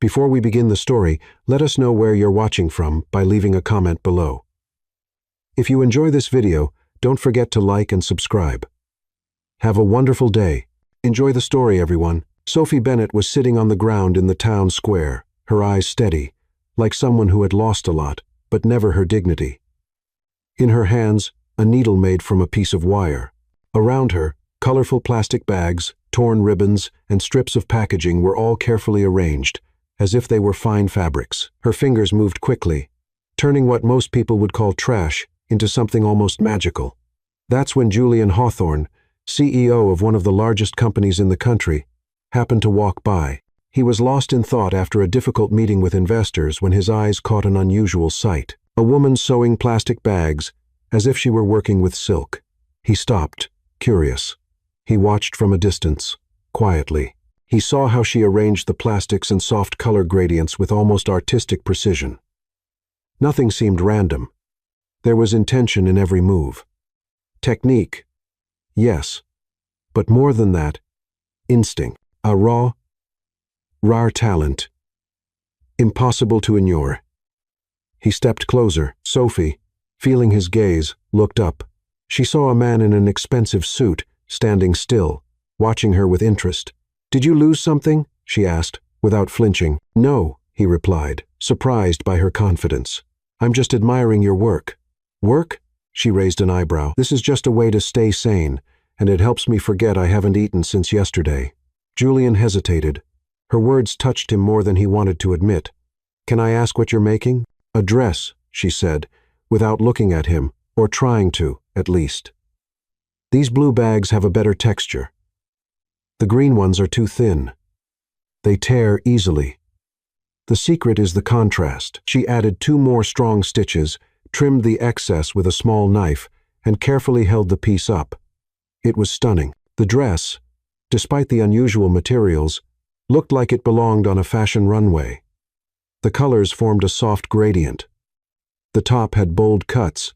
Before we begin the story, let us know where you're watching from by leaving a comment below. If you enjoy this video, don't forget to like and subscribe. Have a wonderful day. Enjoy the story, everyone. Sophie Bennett was sitting on the ground in the town square, her eyes steady, like someone who had lost a lot, but never her dignity. In her hands, a needle made from a piece of wire. Around her, colorful plastic bags, torn ribbons, and strips of packaging were all carefully arranged, as if they were fine fabrics. Her fingers moved quickly, turning what most people would call trash into something almost magical. That's when Julian Hawthorne, CEO of one of the largest companies in the country, happened to walk by. He was lost in thought after a difficult meeting with investors when his eyes caught an unusual sight. A woman sewing plastic bags, as if she were working with silk. He stopped, curious. He watched from a distance, quietly. He saw how she arranged the plastics and soft color gradients with almost artistic precision. Nothing seemed random. There was intention in every move. Technique, yes, but more than that, instinct, a rare talent, impossible to ignore. He stepped closer. Sophie, feeling his gaze, looked up. She saw a man in an expensive suit, standing still, watching her with interest. "Did you lose something?" she asked, without flinching. "No," he replied, surprised by her confidence. "I'm just admiring your work." "Work?" She raised an eyebrow. "This is just a way to stay sane, and it helps me forget I haven't eaten since yesterday." Julian hesitated. Her words touched him more than he wanted to admit. "Can I ask what you're making?" "A dress," she said, without looking at him, or trying to, at least. "These blue bags have a better texture. The green ones are too thin. They tear easily. The secret is the contrast." She added 2 more strong stitches, trimmed the excess with a small knife, and carefully held the piece up. It was stunning. The dress, despite the unusual materials, looked like it belonged on a fashion runway. The colors formed a soft gradient. The top had bold cuts,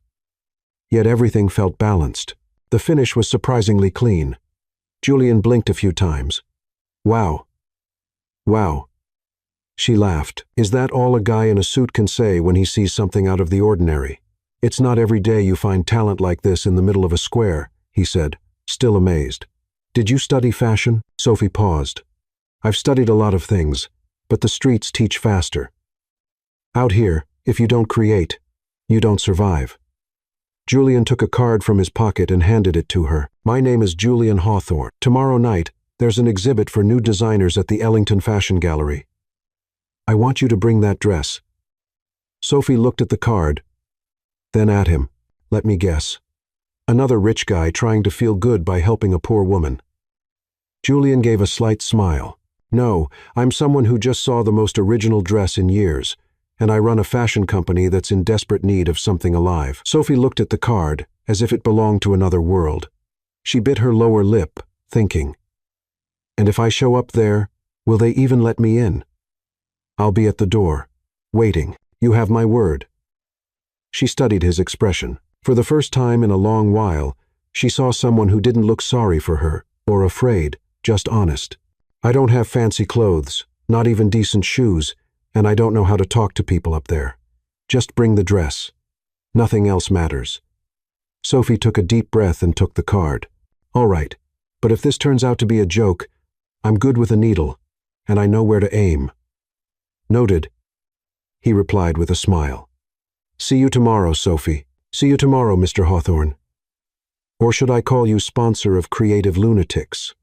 yet everything felt balanced. The finish was surprisingly clean. Julian blinked a few times. "Wow. Wow." She laughed. "Is that all a guy in a suit can say when he sees something out of the ordinary? It's not every day you find talent like this in the middle of a square," he said, still amazed. "Did you study fashion?" Sophie paused. "I've studied a lot of things, but the streets teach faster. Out here, if you don't create, you don't survive." Julian took a card from his pocket and handed it to her. "My name is Julian Hawthorne. Tomorrow night, there's an exhibit for new designers at the Ellington Fashion Gallery. I want you to bring that dress." Sophie looked at the card, then at him. "Let me guess. Another rich guy trying to feel good by helping a poor woman." Julian gave a slight smile. "No, I'm someone who just saw the most original dress in years, and I run a fashion company that's in desperate need of something alive." Sophie looked at the card, as if it belonged to another world. She bit her lower lip, thinking, "And if I show up there, will they even let me in? I'll be at the door, waiting. You have my word." She studied his expression. For the first time in a long while, she saw someone who didn't look sorry for her, or afraid, just honest. "I don't have fancy clothes, not even decent shoes, and I don't know how to talk to people up there. Just bring the dress. Nothing else matters." Sophie took a deep breath and took the card. "All right, but if this turns out to be a joke, I'm good with a needle, and I know where to aim." "Noted," he replied with a smile. "See you tomorrow, Sophie. See you tomorrow, Mr. Hawthorne. Or should I call you sponsor of creative lunatics?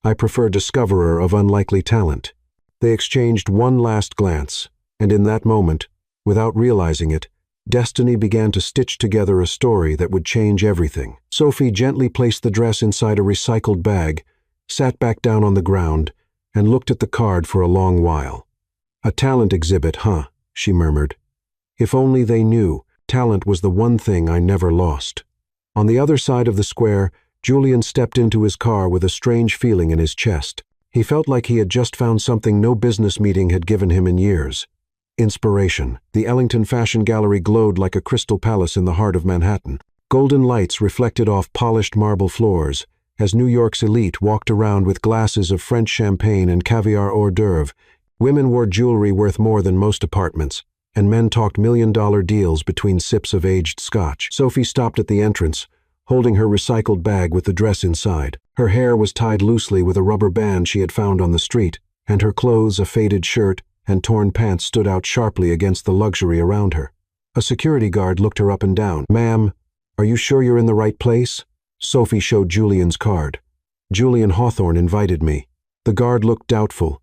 I prefer discoverer of unlikely talent." They exchanged one last glance, and in that moment, without realizing it, destiny began to stitch together a story that would change everything. Sophie gently placed the dress inside a recycled bag, sat back down on the ground, and looked at the card for a long while. "A talent exhibit, huh?" she murmured. "If only they knew, talent was the one thing I never lost." On the other side of the square, Julian stepped into his car with a strange feeling in his chest. He felt like he had just found something no business meeting had given him in years. Inspiration. The Ellington Fashion Gallery glowed like a crystal palace in the heart of Manhattan. Golden lights reflected off polished marble floors, as New York's elite walked around with glasses of French champagne and caviar hors d'oeuvre, Women wore jewelry worth more than most apartments, and men talked million-dollar deals between sips of aged scotch. Sophie stopped at the entrance, holding her recycled bag with the dress inside. Her hair was tied loosely with a rubber band she had found on the street, and her clothes, a faded shirt, and torn pants stood out sharply against the luxury around her. A security guard looked her up and down. "Ma'am, are you sure you're in the right place?" Sophie showed Julian's card. "Julian Hawthorne invited me." The guard looked doubtful,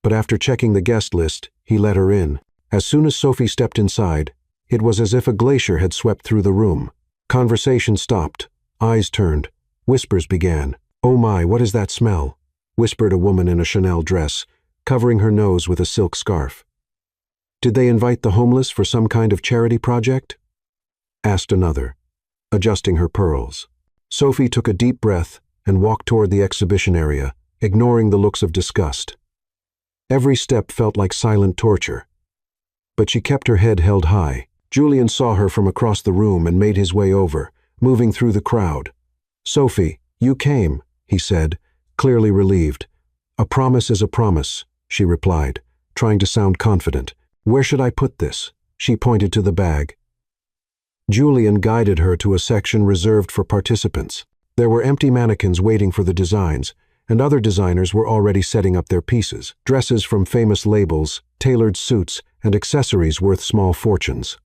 but after checking the guest list, he let her in. As soon as Sophie stepped inside, it was as if a glacier had swept through the room. Conversation stopped, eyes turned, whispers began. "Oh my, what is that smell?" whispered a woman in a Chanel dress, covering her nose with a silk scarf. "Did they invite the homeless for some kind of charity project?" asked another, adjusting her pearls. Sophie took a deep breath and walked toward the exhibition area, ignoring the looks of disgust. Every step felt like silent torture, but she kept her head held high. Julian saw her from across the room and made his way over, moving through the crowd. "Sophie, you came," he said, clearly relieved. "A promise is a promise," she replied, trying to sound confident. "Where should I put this?" She pointed to the bag. Julian guided her to a section reserved for participants. There were empty mannequins waiting for the designs, and other designers were already setting up their pieces. Dresses from famous labels, tailored suits, and accessories worth small fortunes.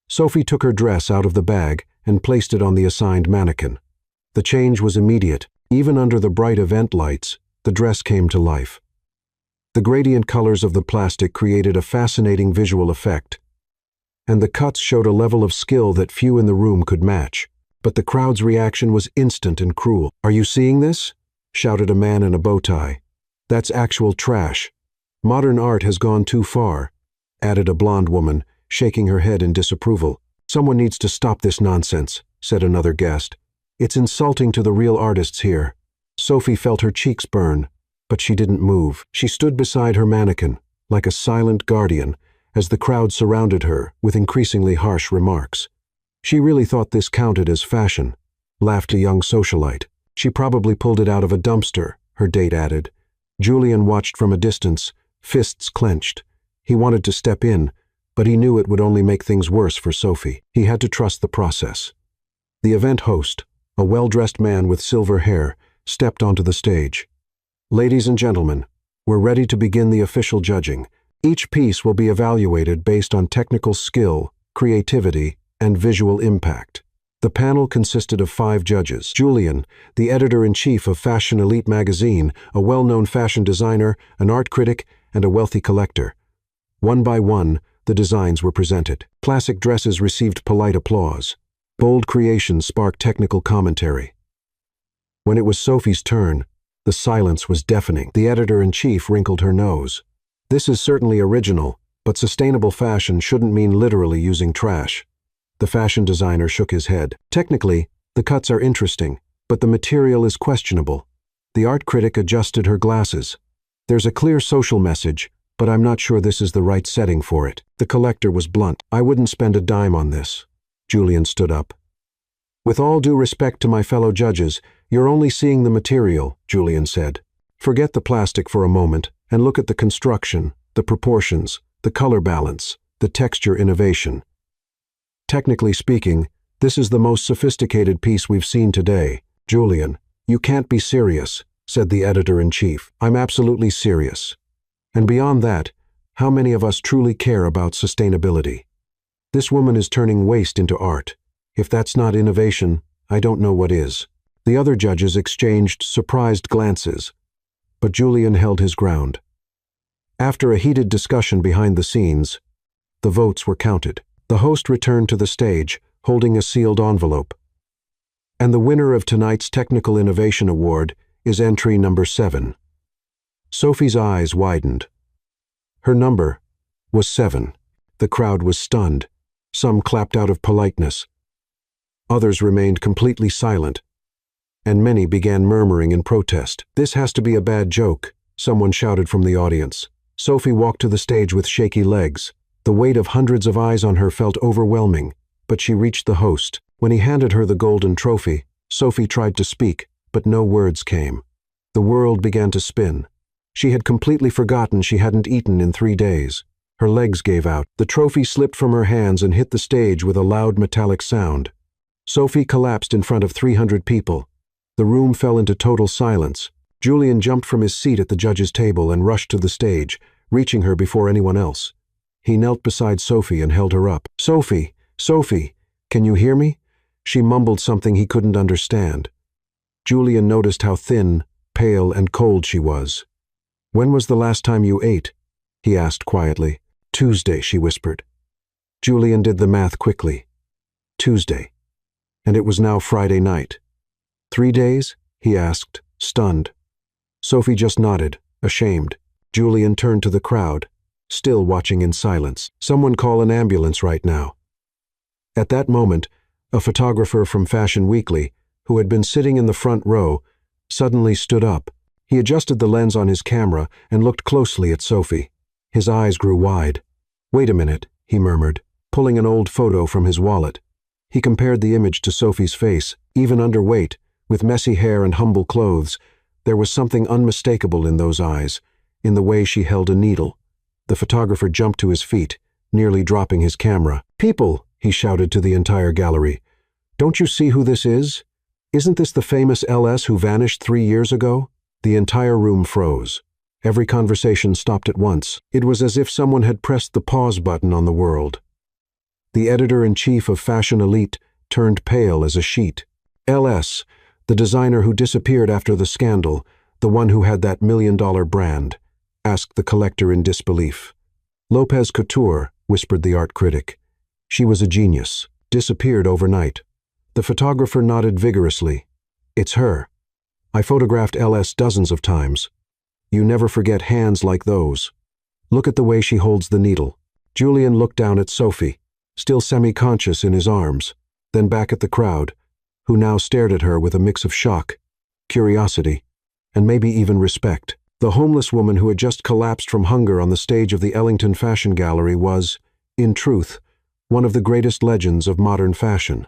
Sophie took her dress out of the bag and placed it on the assigned mannequin. The change was immediate. Even under the bright event lights, the dress came to life. The gradient colors of the plastic created a fascinating visual effect, and the cuts showed a level of skill that few in the room could match. But the crowd's reaction was instant and cruel. "Are you seeing this?" shouted a man in a bow tie. "That's actual trash. Modern art has gone too far," added a blonde woman, shaking her head in disapproval. "Someone needs to stop this nonsense," said another guest. "It's insulting to the real artists here." Sophie felt her cheeks burn, but she didn't move. She stood beside her mannequin, like a silent guardian, as the crowd surrounded her with increasingly harsh remarks. "She really thought this counted as fashion," laughed a young socialite. "She probably pulled it out of a dumpster," her date added. Julian watched from a distance, fists clenched. He wanted to step in, but he knew it would only make things worse for Sophie. He had to trust the process. The event host, a well-dressed man with silver hair, stepped onto the stage. "Ladies and gentlemen, we're ready to begin the official judging. Each piece will be evaluated based on technical skill, creativity, and visual impact." The panel consisted of 5 judges: Julian, the editor-in-chief of Fashion Elite magazine, a well-known fashion designer, an art critic, and a wealthy collector. One by one, the designs were presented. Classic dresses received polite applause. Bold creations sparked technical commentary. When it was Sophie's turn, the silence was deafening. The editor-in-chief wrinkled her nose. "This is certainly original, but sustainable fashion shouldn't mean literally using trash." The fashion designer shook his head. "Technically, the cuts are interesting, but the material is questionable." The art critic adjusted her glasses. "There's a clear social message, but I'm not sure this is the right setting for it." The collector was blunt. "I wouldn't spend a dime on this." Julian stood up. "With all due respect to my fellow judges, you're only seeing the material," Julian said. "Forget the plastic for a moment and look at the construction, the proportions, the color balance, the texture innovation. Technically speaking, this is the most sophisticated piece we've seen today." "Julian, you can't be serious," said the editor-in-chief. "I'm absolutely serious. And beyond that, how many of us truly care about sustainability? This woman is turning waste into art. If that's not innovation, I don't know what is." The other judges exchanged surprised glances, but Julian held his ground. After a heated discussion behind the scenes, the votes were counted. The host returned to the stage, holding a sealed envelope. "And the winner of tonight's Technical Innovation Award is entry number 7. Sophie's eyes widened. Her number was 7. The crowd was stunned. Some clapped out of politeness. Others remained completely silent, and many began murmuring in protest. "This has to be a bad joke," someone shouted from the audience. Sophie walked to the stage with shaky legs. The weight of hundreds of eyes on her felt overwhelming, but she reached the host. When he handed her the golden trophy, Sophie tried to speak, but no words came. The world began to spin. She had completely forgotten she hadn't eaten in 3 days. Her legs gave out. The trophy slipped from her hands and hit the stage with a loud metallic sound. Sophie collapsed in front of 300 people. The room fell into total silence. Julian jumped from his seat at the judge's table and rushed to the stage, reaching her before anyone else. He knelt beside Sophie and held her up. "Sophie, Sophie, can you hear me?" She mumbled something he couldn't understand. Julian noticed how thin, pale, and cold she was. "When was the last time you ate?" he asked quietly. "Tuesday," she whispered. Julian did the math quickly. Tuesday. And it was now Friday night. 3 days? He asked, stunned. Sophie just nodded, ashamed. Julian turned to the crowd, still watching in silence. "Someone call an ambulance right now." At that moment, a photographer from Fashion Weekly, who had been sitting in the front row, suddenly stood up. He adjusted the lens on his camera and looked closely at Sophie. His eyes grew wide. "Wait a minute," he murmured, pulling an old photo from his wallet. He compared the image to Sophie's face. Even underweight, with messy hair and humble clothes, there was something unmistakable in those eyes, in the way she held a needle. The photographer jumped to his feet, nearly dropping his camera. "People," he shouted to the entire gallery, "don't you see who this is? Isn't this the famous LS who vanished 3 years ago?" The entire room froze. Every conversation stopped at once. It was as if someone had pressed the pause button on the world. The editor-in-chief of Fashion Elite turned pale as a sheet. LS, the designer who disappeared after the scandal, the one who had that $1 million brand, asked the collector in disbelief. "Lopez Couture," whispered the art critic. "She was a genius. Disappeared overnight." The photographer nodded vigorously. "It's her. I photographed LS dozens of times. You never forget hands like those. Look at the way she holds the needle." Julian looked down at Sophie, still semi-conscious in his arms, then back at the crowd, who now stared at her with a mix of shock, curiosity, and maybe even respect. The homeless woman who had just collapsed from hunger on the stage of the Ellington Fashion Gallery was, in truth, one of the greatest legends of modern fashion.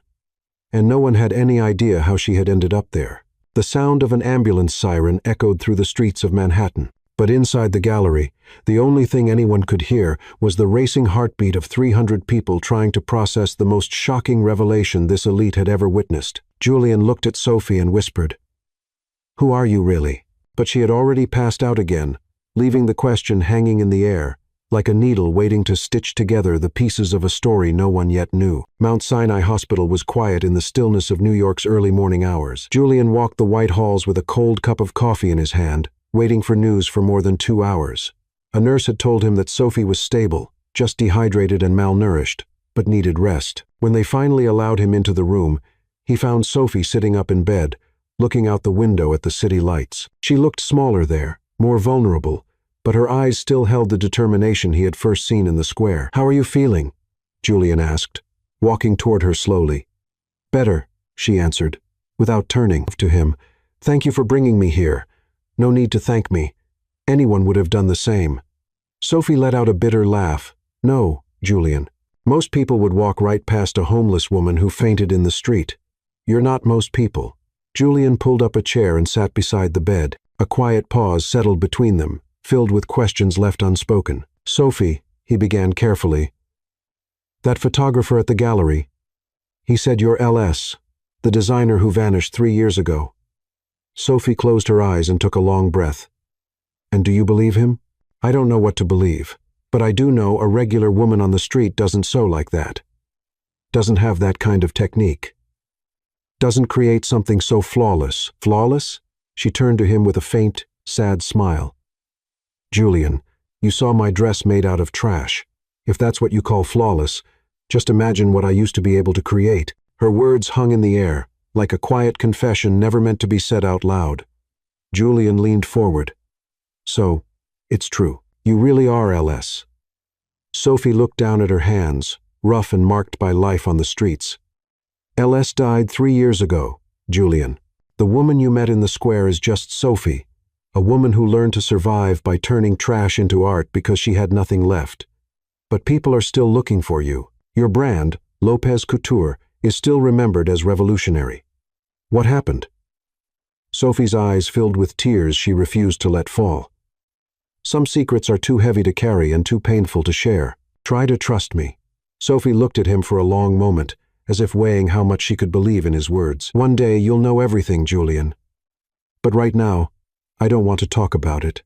And no one had any idea how she had ended up there. The sound of an ambulance siren echoed through the streets of Manhattan. But inside the gallery, the only thing anyone could hear was the racing heartbeat of 300 people trying to process the most shocking revelation this elite had ever witnessed. Julian looked at Sophie and whispered, "Who are you really?" But she had already passed out again, leaving the question hanging in the air, like a needle waiting to stitch together the pieces of a story no one yet knew. Mount Sinai Hospital was quiet in the stillness of New York's early morning hours. Julian walked the white halls with a cold cup of coffee in his hand, waiting for news for more than 2 hours. A nurse had told him that Sophie was stable, just dehydrated and malnourished, but needed rest. When they finally allowed him into the room, he found Sophie sitting up in bed, looking out the window at the city lights. She looked smaller there, more vulnerable, but her eyes still held the determination he had first seen in the square. "How are you feeling?" Julian asked, walking toward her slowly. "Better," she answered, without turning to him. "Thank you for bringing me here. No need to thank me. Anyone would have done the same." Sophie let out a bitter laugh. "No, Julian. Most people would walk right past a homeless woman who fainted in the street. You're not most people." Julian pulled up a chair and sat beside the bed. A quiet pause settled between them, filled with questions left unspoken. "Sophie," he began carefully, "that photographer at the gallery, he said you're LS, the designer who vanished 3 years ago." Sophie closed her eyes and took a long breath. "And do you believe him?" "I don't know what to believe, but I do know a regular woman on the street doesn't sew like that. Doesn't have that kind of technique. Doesn't create something so flawless." "Flawless?" She turned to him with a faint, sad smile. "Julian, you saw my dress made out of trash. If that's what you call flawless, just imagine what I used to be able to create." Her words hung in the air, like a quiet confession never meant to be said out loud. Julian leaned forward. "So, it's true. You really are LS." Sophie looked down at her hands, rough and marked by life on the streets. "LS died 3 years ago, Julian. The woman you met in the square is just Sophie, a woman who learned to survive by turning trash into art because she had nothing left. But people are still looking for you. Your brand, Lopez Couture, is still remembered as revolutionary. What happened?" Sophie's eyes filled with tears she refused to let fall. Some secrets are too heavy to carry and too painful to share. Try to trust me." Sophie looked at him for a long moment, as if weighing how much she could believe in his words. "One day you'll know everything, Julian. But right now, I don't want to talk about it.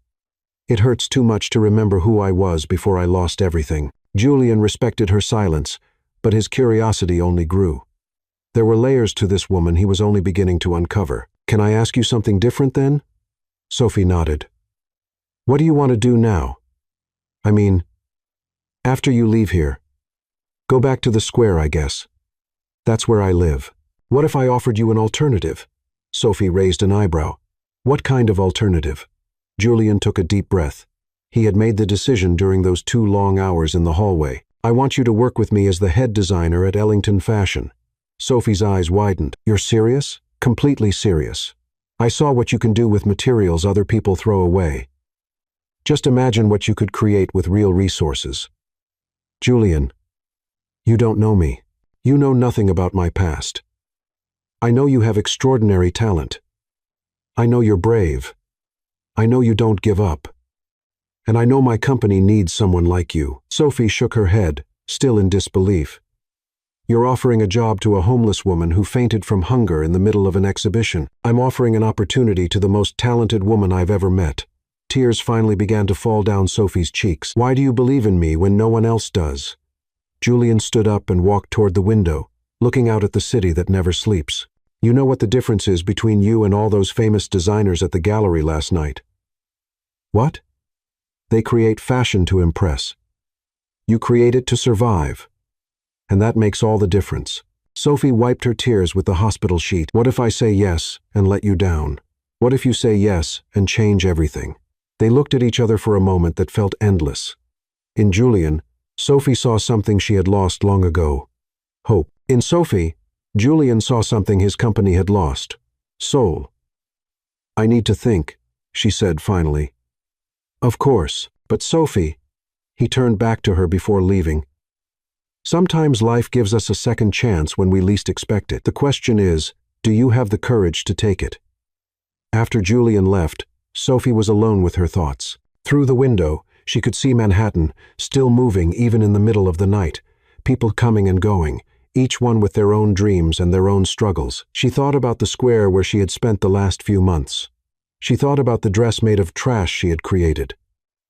It hurts too much to remember who I was before I lost everything." Julian respected her silence, but his curiosity only grew. There were layers to this woman he was only beginning to uncover. "Can I ask you something different then?" Sophie nodded. "What do you want to do now? I mean, after you leave here. Go back to the square, I guess. That's where I live. What if I offered you an alternative?" Sophie raised an eyebrow. "What kind of alternative?" Julian took a deep breath. He had made the decision during those 2 long hours in the hallway. "I want you to work with me as the head designer at Ellington Fashion." Sophie's eyes widened. "You're serious?" "Completely serious. I saw what you can do with materials other people throw away. Just imagine what you could create with real resources." "Julian, you don't know me. You know nothing about my past. I know you have extraordinary talent. I know you're brave. I know you don't give up. And I know my company needs someone like you." Sophie shook her head, still in disbelief. "You're offering a job to a homeless woman who fainted from hunger in the middle of an exhibition. I'm offering an opportunity to the most talented woman I've ever met." Tears finally began to fall down Sophie's cheeks. "Why do you believe in me when no one else does?" Julian stood up and walked toward the window, looking out at the city that never sleeps. "You know what the difference is between you and all those famous designers at the gallery last night?" "What?" "They create fashion to impress. You create it to survive. And that makes all the difference." Sophie wiped her tears with the hospital sheet. "What if I say yes and let you down? What if you say yes and change everything?" They looked at each other for a moment that felt endless. In Julian, Sophie saw something she had lost long ago: hope. In Sophie, Julian saw something his company had lost: soul. "I need to think," she said finally. "Of course, but Sophie," he turned back to her before leaving, "sometimes life gives us a second chance when we least expect it. The question is, do you have the courage to take it?" After Julian left, Sophie was alone with her thoughts. Through the window, she could see Manhattan, still moving even in the middle of the night, people coming and going, each one with their own dreams and their own struggles. She thought about the square where she had spent the last few months. She thought about the dress made of trash she had created.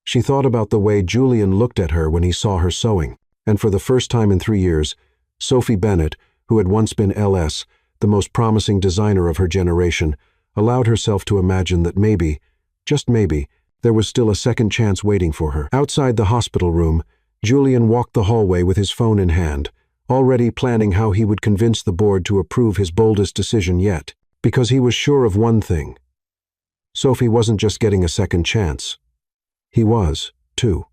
She thought about the way Julian looked at her when he saw her sewing. And for the first time in 3 years, Sophie Bennett, who had once been LS, the most promising designer of her generation, allowed herself to imagine that maybe, just maybe, there was still a second chance waiting for her. Outside the hospital room, Julian walked the hallway with his phone in hand, already planning how he would convince the board to approve his boldest decision yet, because he was sure of one thing. Sophie wasn't just getting a second chance. He was, too.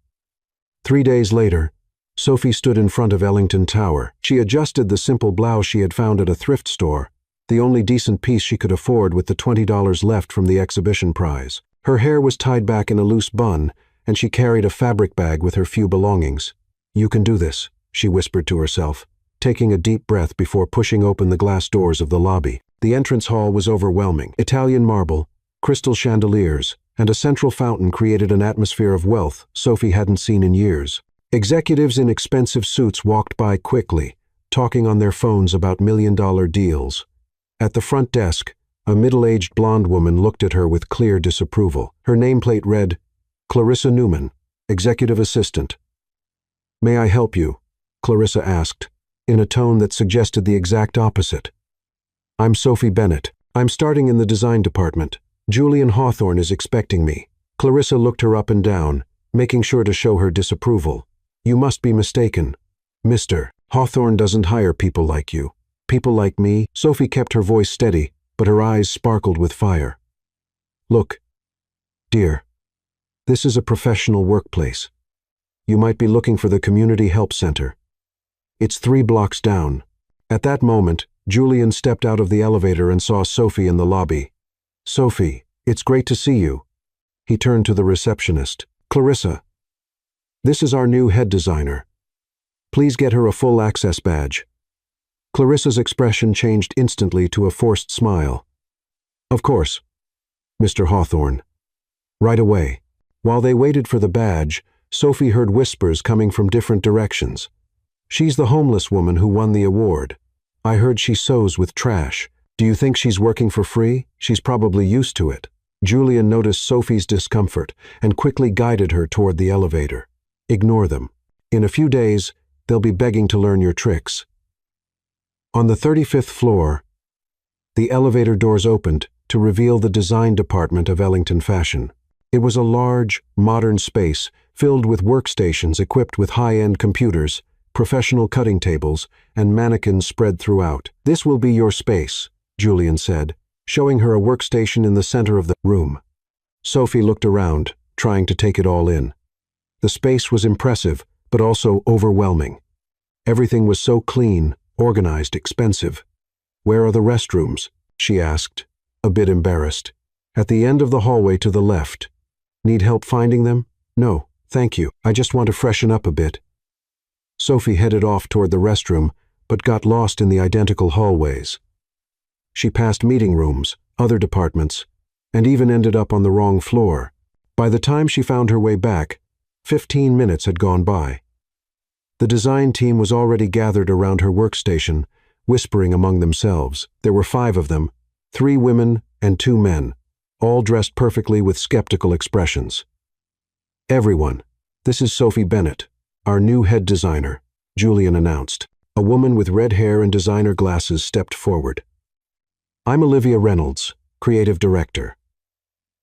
3 days later, Sophie stood in front of Ellington Tower. She adjusted the simple blouse she had found at a thrift store, the only decent piece she could afford with the $20 left from the exhibition prize. Her hair was tied back in a loose bun, and she carried a fabric bag with her few belongings. "You can do this," she whispered to herself, taking a deep breath before pushing open the glass doors of the lobby. The entrance hall was overwhelming. Italian marble, crystal chandeliers, and a central fountain created an atmosphere of wealth Sophie hadn't seen in years. Executives in expensive suits walked by quickly, talking on their phones about million-dollar deals. At the front desk, a middle-aged blonde woman looked at her with clear disapproval. Her nameplate read, "Clarissa Newman, Executive Assistant." "May I help you?" Clarissa asked, in a tone that suggested the exact opposite. "I'm Sophie Bennett. I'm starting in the design department. Julian Hawthorne is expecting me." Clarissa looked her up and down, making sure to show her disapproval. "You must be mistaken. Mr. Hawthorne doesn't hire people like you. People like me." Sophie kept her voice steady, but her eyes sparkled with fire. "Look, dear, this is a professional workplace. You might be looking for the Community Help Center. It's 3 blocks down." At that moment, Julian stepped out of the elevator and saw Sophie in the lobby. "Sophie, it's great to see you." He turned to the receptionist. "Clarissa, this is our new head designer. Please get her a full access badge." Clarissa's expression changed instantly to a forced smile. "Of course, Mr. Hawthorne. Right away." While they waited for the badge, Sophie heard whispers coming from different directions. "She's the homeless woman who won the award. I heard she sews with trash. Do you think she's working for free? She's probably used to it." Julian noticed Sophie's discomfort and quickly guided her toward the elevator. "Ignore them. In a few days, they'll be begging to learn your tricks." On the 35th floor, the elevator doors opened to reveal the design department of Ellington Fashion. It was a large, modern space filled with workstations equipped with high-end computers, professional cutting tables, and mannequins spread throughout. "This will be your space," Julian said, showing her a workstation in the center of the room. Sophie looked around, trying to take it all in. The space was impressive, but also overwhelming. Everything was so clean, organized, expensive. "Where are the restrooms?" she asked, a bit embarrassed. "At the end of the hallway to the left. Need help finding them?" "No, thank you. I just want to freshen up a bit." Sophie headed off toward the restroom, but got lost in the identical hallways. She passed meeting rooms, other departments, and even ended up on the wrong floor. By the time she found her way back, 15 minutes had gone by. The design team was already gathered around her workstation, whispering among themselves. There were 5 of them, 3 women and 2 men, all dressed perfectly with skeptical expressions. "Everyone, this is Sophie Bennett, our new head designer," Julian announced. A woman with red hair and designer glasses stepped forward. "I'm Olivia Reynolds, creative director.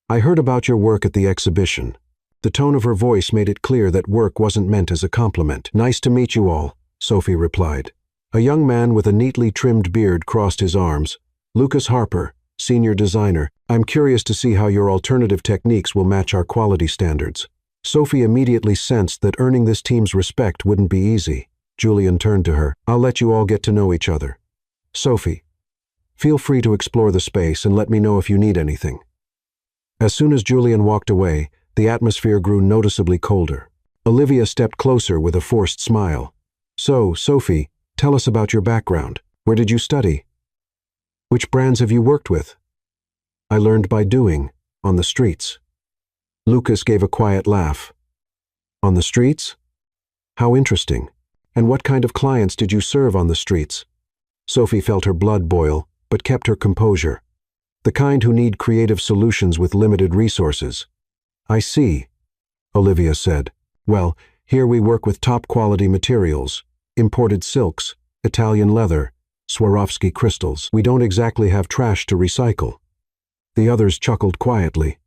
I heard about your work at the exhibition." The tone of her voice made it clear that work wasn't meant as a compliment. "Nice to meet you all," Sophie replied. A young man with a neatly trimmed beard crossed his arms. "Lucas Harper, senior designer. I'm curious to see how your alternative techniques will match our quality standards." Sophie immediately sensed that earning this team's respect wouldn't be easy. Julian turned to her. "I'll let you all get to know each other. Sophie, feel free to explore the space and let me know if you need anything." As soon as Julian walked away, the atmosphere grew noticeably colder. Olivia stepped closer with a forced smile. "So, Sophie, tell us about your background. Where did you study? Which brands have you worked with?" "I learned by doing, on the streets." Lucas gave a quiet laugh. "On the streets? How interesting. And what kind of clients did you serve on the streets?" Sophie felt her blood boil, but kept her composure. "The kind who need creative solutions with limited resources." "I see," Olivia said. "Well, here we work with top-quality materials, imported silks, Italian leather, Swarovski crystals. We don't exactly have trash to recycle." The others chuckled quietly.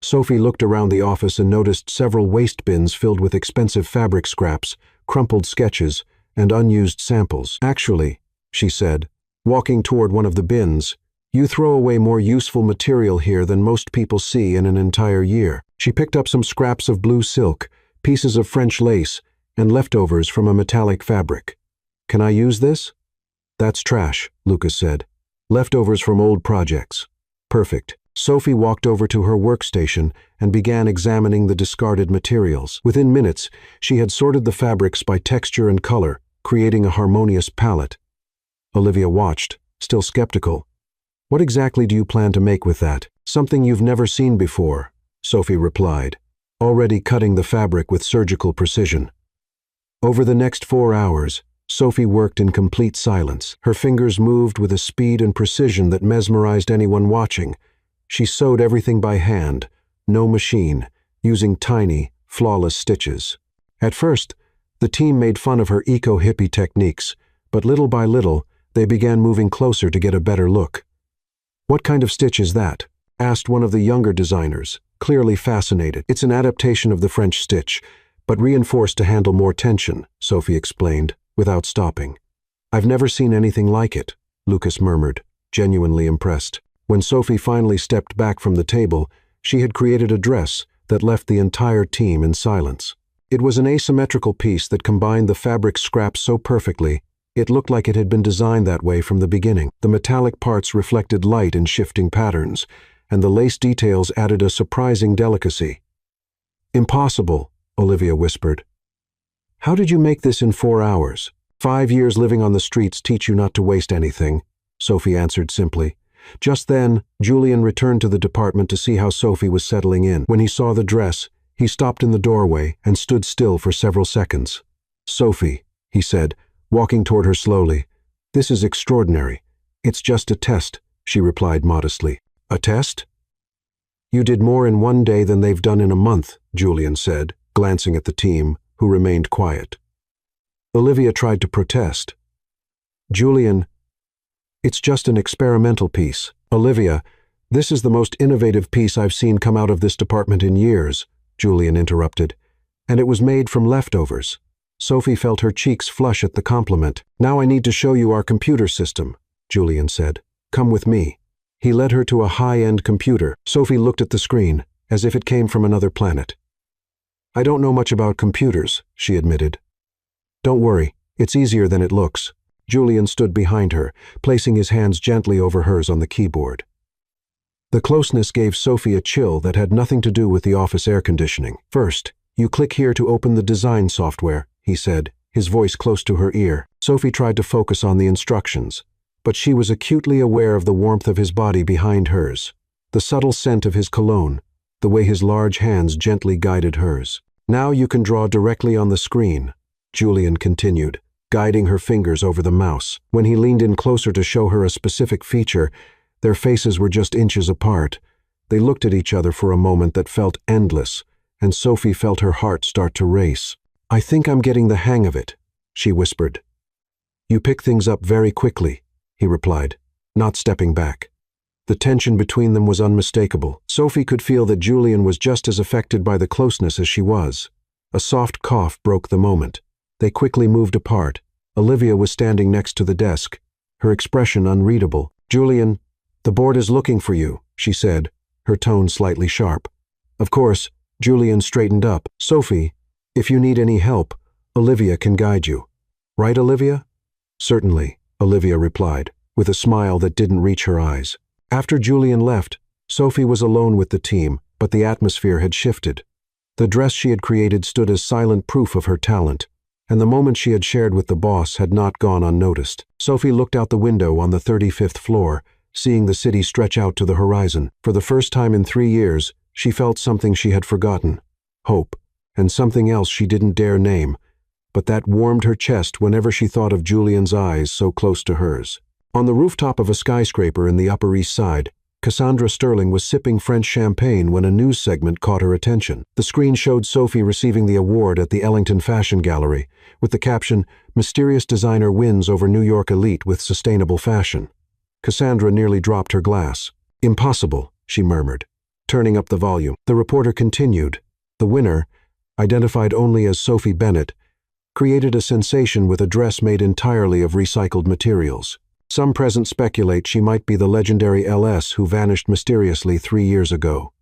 Sophie looked around the office and noticed several waste bins filled with expensive fabric scraps, crumpled sketches, and unused samples. "Actually," she said, walking toward one of the bins, "you throw away more useful material here than most people see in an entire year." She picked up some scraps of blue silk, pieces of French lace, and leftovers from a metallic fabric. "Can I use this?" "That's trash," Lucas said. "Leftovers from old projects." "Perfect." Sophie walked over to her workstation and began examining the discarded materials. Within minutes, she had sorted the fabrics by texture and color, creating a harmonious palette. Olivia watched, still skeptical. "What exactly do you plan to make with that?" "Something you've never seen before," Sophie replied, already cutting the fabric with surgical precision. Over the next 4 hours, Sophie worked in complete silence. Her fingers moved with a speed and precision that mesmerized anyone watching. She sewed everything by hand, no machine, using tiny, flawless stitches. At first, the team made fun of her eco-hippie techniques, but little by little, they began moving closer to get a better look. "What kind of stitch is that?" asked one of the younger designers, clearly fascinated. "It's an adaptation of the French stitch, but reinforced to handle more tension," Sophie explained, without stopping. "I've never seen anything like it," Lucas murmured, genuinely impressed. When Sophie finally stepped back from the table, she had created a dress that left the entire team in silence. It was an asymmetrical piece that combined the fabric scraps so perfectly, it looked like it had been designed that way from the beginning. The metallic parts reflected light in shifting patterns, and the lace details added a surprising delicacy. "Impossible," Olivia whispered. "How did you make this in 4 hours?" 5 years living on the streets teach you not to waste anything," Sophie answered simply. Just then, Julian returned to the department to see how Sophie was settling in. When he saw the dress, He stopped in the doorway and stood still for several seconds. "Sophie," he said, walking toward her slowly. "This is extraordinary. It's just a test," she replied modestly. "A test?" "You did more in one day than they've done in a month," Julian said, glancing at the team, who remained quiet. Olivia tried to protest. "Julian, it's just an experimental piece." "Olivia, this is the most innovative piece I've seen come out of this department in years," Julian interrupted, "and it was made from leftovers." Sophie felt her cheeks flush at the compliment. "Now I need to show you our computer system," Julian said. "Come with me." He led her to a high-end computer. Sophie looked at the screen, as if it came from another planet. "I don't know much about computers," she admitted. "Don't worry, it's easier than it looks." Julian stood behind her, placing his hands gently over hers on the keyboard. The closeness gave Sophie a chill that had nothing to do with the office air conditioning. "First, you click here to open the design software," he said, his voice close to her ear. Sophie tried to focus on the instructions, but she was acutely aware of the warmth of his body behind hers, the subtle scent of his cologne, the way his large hands gently guided hers. "Now you can draw directly on the screen," Julian continued, guiding her fingers over the mouse. When he leaned in closer to show her a specific feature, their faces were just inches apart. They looked at each other for a moment that felt endless, and Sophie felt her heart start to race. "I think I'm getting the hang of it," she whispered. "You pick things up very quickly," he replied, not stepping back. The tension between them was unmistakable. Sophie could feel that Julian was just as affected by the closeness as she was. A soft cough broke the moment. They quickly moved apart. Olivia was standing next to the desk, her expression unreadable. "Julian, the board is looking for you," she said, her tone slightly sharp. Of course, Julian straightened up. "Sophie, if you need any help, Olivia can guide you. Right, Olivia?" "Certainly," Olivia replied, with a smile that didn't reach her eyes. After Julian left, Sophie was alone with the team, but the atmosphere had shifted. The dress she had created stood as silent proof of her talent, and the moment she had shared with the boss had not gone unnoticed. Sophie looked out the window on the 35th floor, seeing the city stretch out to the horizon. For the first time in 3 years, she felt something she had forgotten: hope, and something else she didn't dare name, but that warmed her chest whenever she thought of Julian's eyes so close to hers. On the rooftop of a skyscraper in the Upper East Side, Cassandra Sterling was sipping French champagne when a news segment caught her attention. The screen showed Sophie receiving the award at the Ellington Fashion Gallery, with the caption, "Mysterious designer wins over New York elite with sustainable fashion." Cassandra nearly dropped her glass. "Impossible," she murmured, turning up the volume. The reporter continued. "The winner, identified only as Sophie Bennett, created a sensation with a dress made entirely of recycled materials. Some present speculate she might be the legendary LS who vanished mysteriously 3 years ago."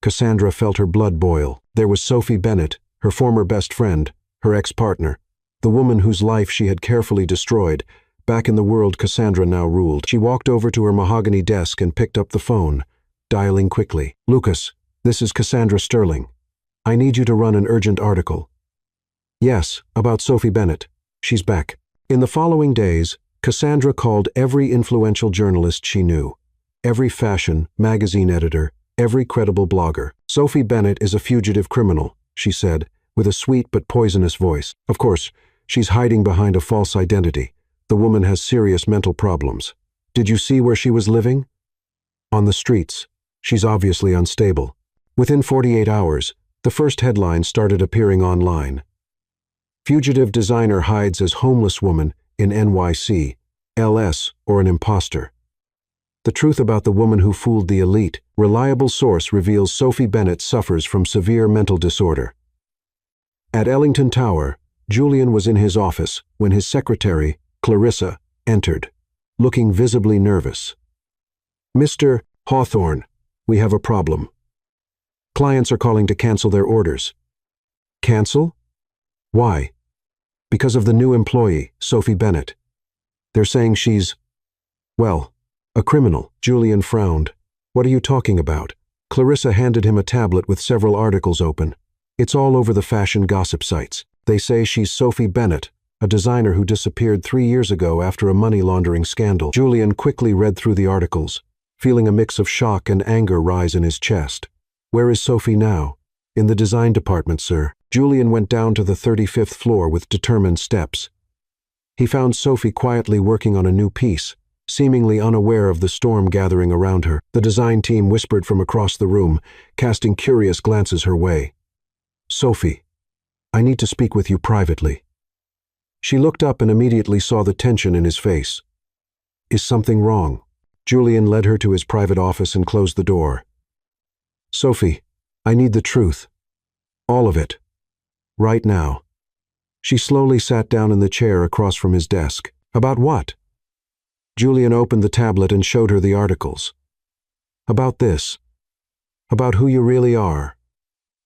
Cassandra felt her blood boil. There was Sophie Bennett, her former best friend, her ex-partner, the woman whose life she had carefully destroyed. Back in the world Cassandra now ruled. She walked over to her mahogany desk and picked up the phone, dialing quickly. "Lucas, this is Cassandra Sterling. I need you to run an urgent article." "Yes, about Sophie Bennett. She's back." In the following days, Cassandra called every influential journalist she knew, every fashion, magazine editor, every credible blogger. "Sophie Bennett is a fugitive criminal," she said, with a sweet but poisonous voice. "Of course, she's hiding behind a false identity. The woman has serious mental problems. Did you see where she was living? On the streets. She's obviously unstable." Within 48 hours, the first headline started appearing online. "Fugitive designer hides as homeless woman in NYC, LS or an imposter." The truth about the woman who fooled the elite. Reliable source reveals Sophie Bennett suffers from severe mental disorder. At Ellington Tower, Julian was in his office when his secretary, Clarissa, entered, looking visibly nervous. "Mr. Hawthorne, we have a problem. Clients are calling to cancel their orders." "Cancel? Why?" "Because of the new employee, Sophie Bennett. They're saying she's, well, a criminal." Julian frowned. "What are you talking about?" Clarissa handed him a tablet with several articles open. "It's all over the fashion gossip sites. They say she's Sophie Bennett, a designer who disappeared 3 years ago after a money laundering scandal." Julian quickly read through the articles, feeling a mix of shock and anger rise in his chest. Where is Sophie now? In the design department, sir. Julian went down to the 35th floor with determined steps. He found Sophie quietly working on a new piece, seemingly unaware of the storm gathering around her. The design team whispered from across the room, casting curious glances her way. "Sophie, I need to speak with you privately." She looked up and immediately saw the tension in his face. "Is something wrong?" Julian led her to his private office and closed the door. "Sophie, I need the truth. All of it. Right now." She slowly sat down in the chair across from his desk. "About what?" Julian opened the tablet and showed her the articles. "About this. About who you really are.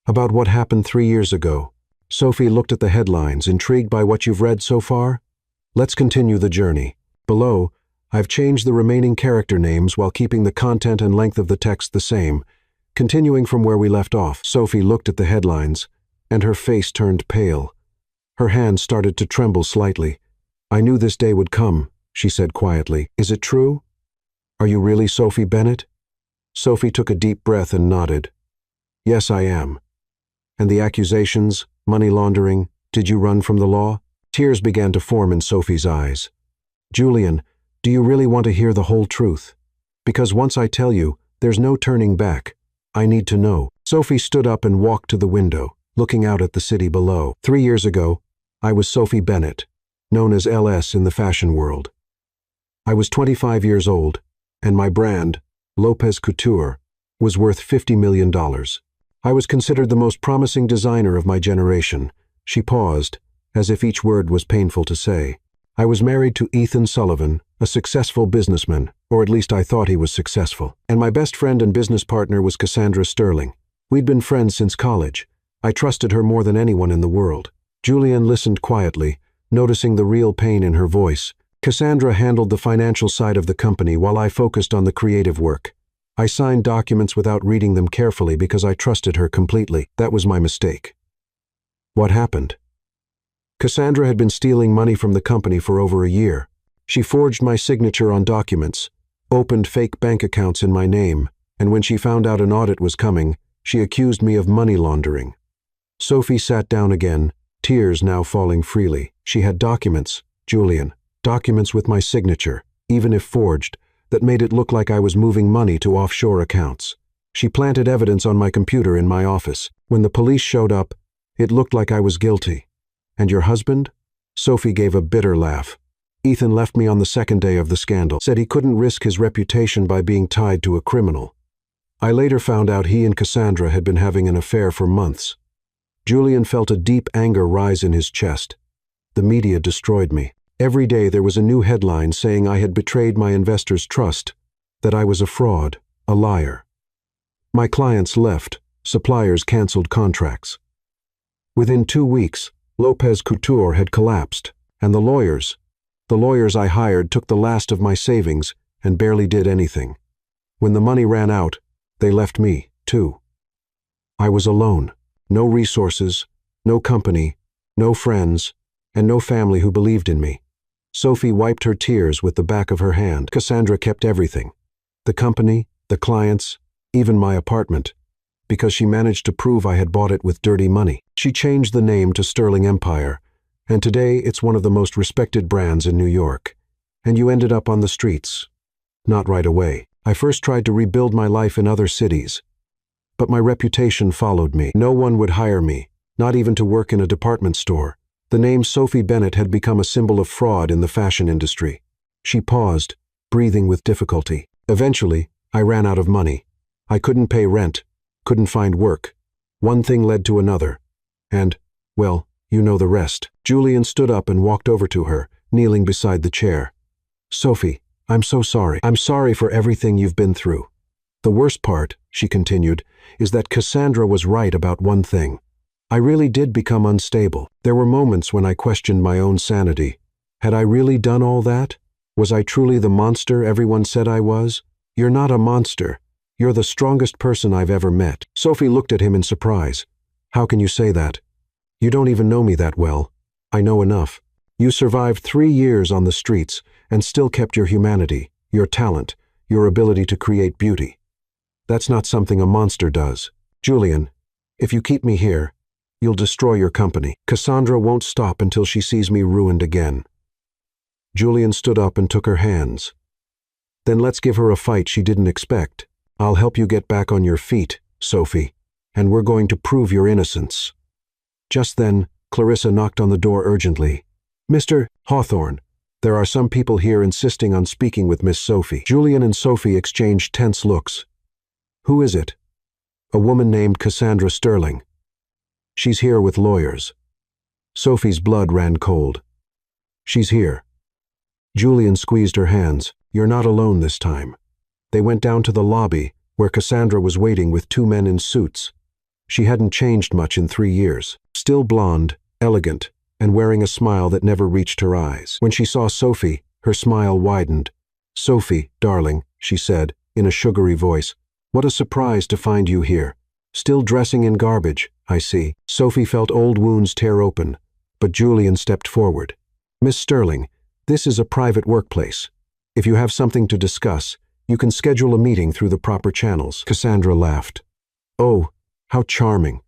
About what happened 3 years ago." Sophie looked at the headlines, intrigued by what you've read so far. "Let's continue the journey. Below, I've changed the remaining character names while keeping the content and length of the text the same, continuing from where we left off." Sophie looked at the headlines, and her face turned pale. Her hands started to tremble slightly. "I knew this day would come," she said quietly. "Is it true? Are you really Sophie Bennett?" Sophie took a deep breath and nodded. "Yes, I am." "And the accusations, money laundering, did you run from the law?" Tears began to form in Sophie's eyes. "Julian, do you really want to hear the whole truth? Because once I tell you, there's no turning back. I need to know." Sophie stood up and walked to the window, looking out at the city below. 3 years ago, I was Sophie Bennett, known as LS in the fashion world. I was 25 years old, and my brand, Lopez Couture, was worth $50 million. I was considered the most promising designer of my generation. She paused, as if each word was painful to say. I was married to Ethan Sullivan, a successful businessman, or at least I thought he was successful. And my best friend and business partner was Cassandra Sterling. We'd been friends since college. I trusted her more than anyone in the world. Julian listened quietly, noticing the real pain in her voice. Cassandra handled the financial side of the company while I focused on the creative work. I signed documents without reading them carefully because I trusted her completely. That was my mistake. What happened? Cassandra had been stealing money from the company for over a year. She forged my signature on documents, opened fake bank accounts in my name, and when she found out an audit was coming, she accused me of money laundering. Sophie sat down again, tears now falling freely. She had documents, Julian, documents with my signature, even if forged, that made it look like I was moving money to offshore accounts. She planted evidence on my computer in my office. When the police showed up, it looked like I was guilty. And your husband? Sophie gave a bitter laugh. Ethan left me on the second day of the scandal, said he couldn't risk his reputation by being tied to a criminal. I later found out he and Cassandra had been having an affair for months. Julian felt a deep anger rise in his chest. The media destroyed me. Every day there was a new headline saying I had betrayed my investors' trust, that I was a fraud, a liar. My clients left, suppliers canceled contracts. Within 2 weeks, Lopez Couture had collapsed, and the lawyers I hired took the last of my savings and barely did anything. When the money ran out, they left me, too. I was alone, no resources, no company, no friends, and no family who believed in me. Sophie wiped her tears with the back of her hand. Cassandra kept everything. The company, the clients, even my apartment, because she managed to prove I had bought it with dirty money. She changed the name to Sterling Empire, and today it's one of the most respected brands in New York. And you ended up on the streets. Not right away. I first tried to rebuild my life in other cities. But my reputation followed me. No one would hire me, not even to work in a department store. The name Sophie Bennett had become a symbol of fraud in the fashion industry. She paused, breathing with difficulty. Eventually, I ran out of money. I couldn't pay rent, couldn't find work. One thing led to another. And, well, you know the rest. Julian stood up and walked over to her, kneeling beside the chair. Sophie, I'm so sorry. I'm sorry for everything you've been through. The worst part, she continued, is that Cassandra was right about one thing. I really did become unstable. There were moments when I questioned my own sanity. Had I really done all that? Was I truly the monster everyone said I was? You're not a monster. You're the strongest person I've ever met. Sophie looked at him in surprise. How can you say that? You don't even know me that well. I know enough. You survived 3 years on the streets and still kept your humanity, your talent, your ability to create beauty. That's not something a monster does. Julian, If you keep me here, you'll destroy your company. Cassandra won't stop until she sees me ruined again." Julian stood up and took her hands. "Then let's give her a fight she didn't expect. I'll help you get back on your feet, Sophie, and we're going to prove your innocence." Just then, Clarissa knocked on the door urgently. "Mr. Hawthorne, there are some people here insisting on speaking with Miss Sophie." Julian and Sophie exchanged tense looks. "Who is it?" "A woman named Cassandra Sterling. She's here with lawyers." Sophie's blood ran cold. "She's here." Julian squeezed her hands. "You're not alone this time." They went down to the lobby, where Cassandra was waiting with two men in suits. She hadn't changed much in 3 years. Still blonde, elegant, and wearing a smile that never reached her eyes. When she saw Sophie, her smile widened. "Sophie, darling," she said, in a sugary voice, "what a surprise to find you here. Still dressing in garbage, I see." Sophie felt old wounds tear open, but Julian stepped forward. "Miss Sterling, this is a private workplace. If you have something to discuss, you can schedule a meeting through the proper channels." Cassandra laughed. "Oh, how charming.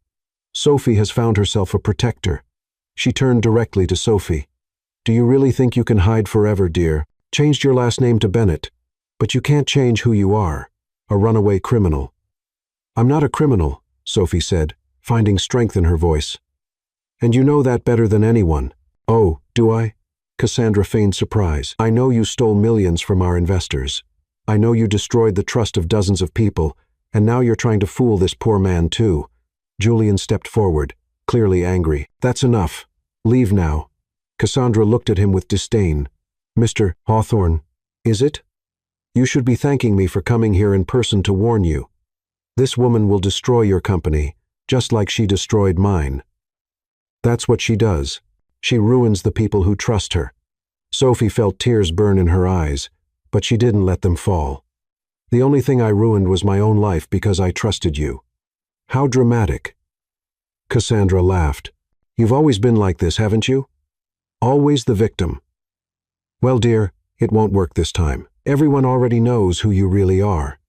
Sophie has found herself a protector." She turned directly to Sophie. "Do you really think you can hide forever, dear? Changed your last name to Bennett, but you can't change who you are, a runaway criminal." "I'm not a criminal," Sophie said, finding strength in her voice. "And you know that better than anyone." "Oh, do I?" Cassandra feigned surprise. "I know you stole millions from our investors. I know you destroyed the trust of dozens of people, and now you're trying to fool this poor man too." Julian stepped forward, clearly angry. "That's enough. Leave now." Cassandra looked at him with disdain. "Mr. Hawthorne, is it? You should be thanking me for coming here in person to warn you. This woman will destroy your company, just like she destroyed mine. That's what she does. She ruins the people who trust her." Sophie felt tears burn in her eyes, but she didn't let them fall. "The only thing I ruined was my own life because I trusted you." "How dramatic." Cassandra laughed. "You've always been like this, haven't you? Always the victim." "Well, dear, it won't work this time. Everyone already knows who you really are."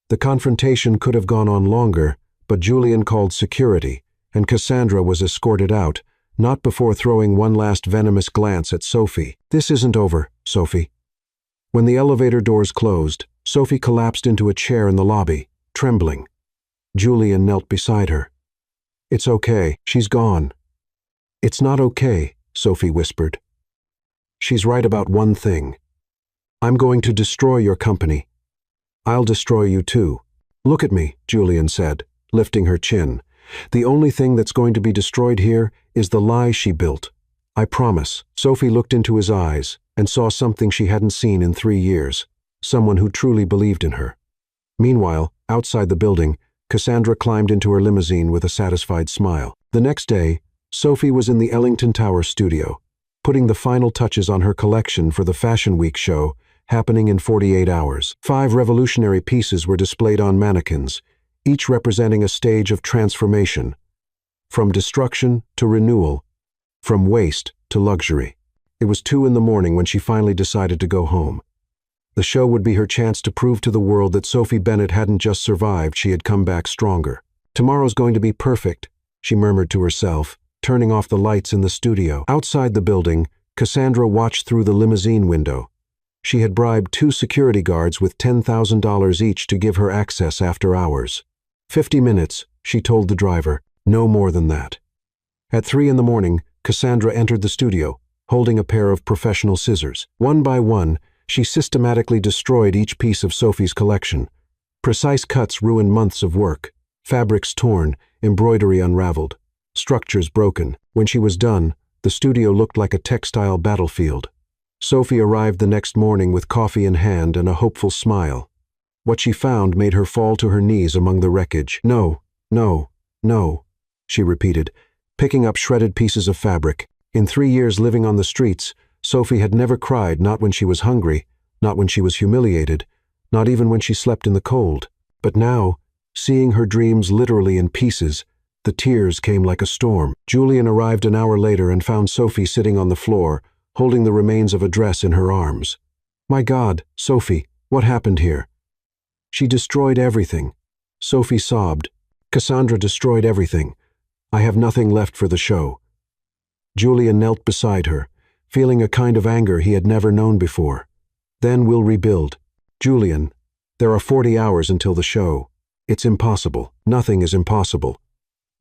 The confrontation could have gone on longer, but Julian called security, and Cassandra was escorted out, not before throwing one last venomous glance at Sophie. "This isn't over, Sophie." When the elevator doors closed, Sophie collapsed into a chair in the lobby, trembling. Julian knelt beside her. "It's okay, she's gone." "It's not okay," Sophie whispered. "She's right about one thing. I'm going to destroy your company. I'll destroy you too." "Look at me," Julian said, lifting her chin. "The only thing that's going to be destroyed here is the lie she built. I promise." Sophie looked into his eyes and saw something she hadn't seen in 3 years, someone who truly believed in her. Meanwhile, outside the building, Cassandra climbed into her limousine with a satisfied smile. The next day, Sophie was in the Ellington Tower studio, putting the final touches on her collection for the Fashion Week show, happening in 48 hours. 5 revolutionary pieces were displayed on mannequins, each representing a stage of transformation, from destruction to renewal, from waste to luxury. It was 2 in the morning when she finally decided to go home. The show would be her chance to prove to the world that Sophie Bennett hadn't just survived, she had come back stronger. "Tomorrow's going to be perfect," she murmured to herself, turning off the lights in the studio. Outside the building, Cassandra watched through the limousine window. She had bribed 2 security guards with $10,000 each to give her access after hours. 50 minutes, she told the driver, no more than that. At 3 in the morning, Cassandra entered the studio, holding a pair of professional scissors. One by one, she systematically destroyed each piece of Sophie's collection. Precise cuts ruined months of work, fabrics torn, embroidery unraveled, structures broken. When she was done, the studio looked like a textile battlefield. Sophie arrived the next morning with coffee in hand and a hopeful smile. What she found made her fall to her knees among the wreckage. "No, no, no," she repeated, picking up shredded pieces of fabric. In 3 years living on the streets, Sophie had never cried, not when she was hungry, not when she was humiliated, not even when she slept in the cold. But now, seeing her dreams literally in pieces, the tears came like a storm. Julian arrived an hour later and found Sophie sitting on the floor, holding the remains of a dress in her arms. "My God, Sophie, what happened here?" "She destroyed everything," Sophie sobbed, Cassandra destroyed everything. I have nothing left for the show. Julian knelt beside her, feeling a kind of anger he had never known before. Then we'll rebuild. Julian, there are 40 hours until the show. It's impossible. Nothing is impossible.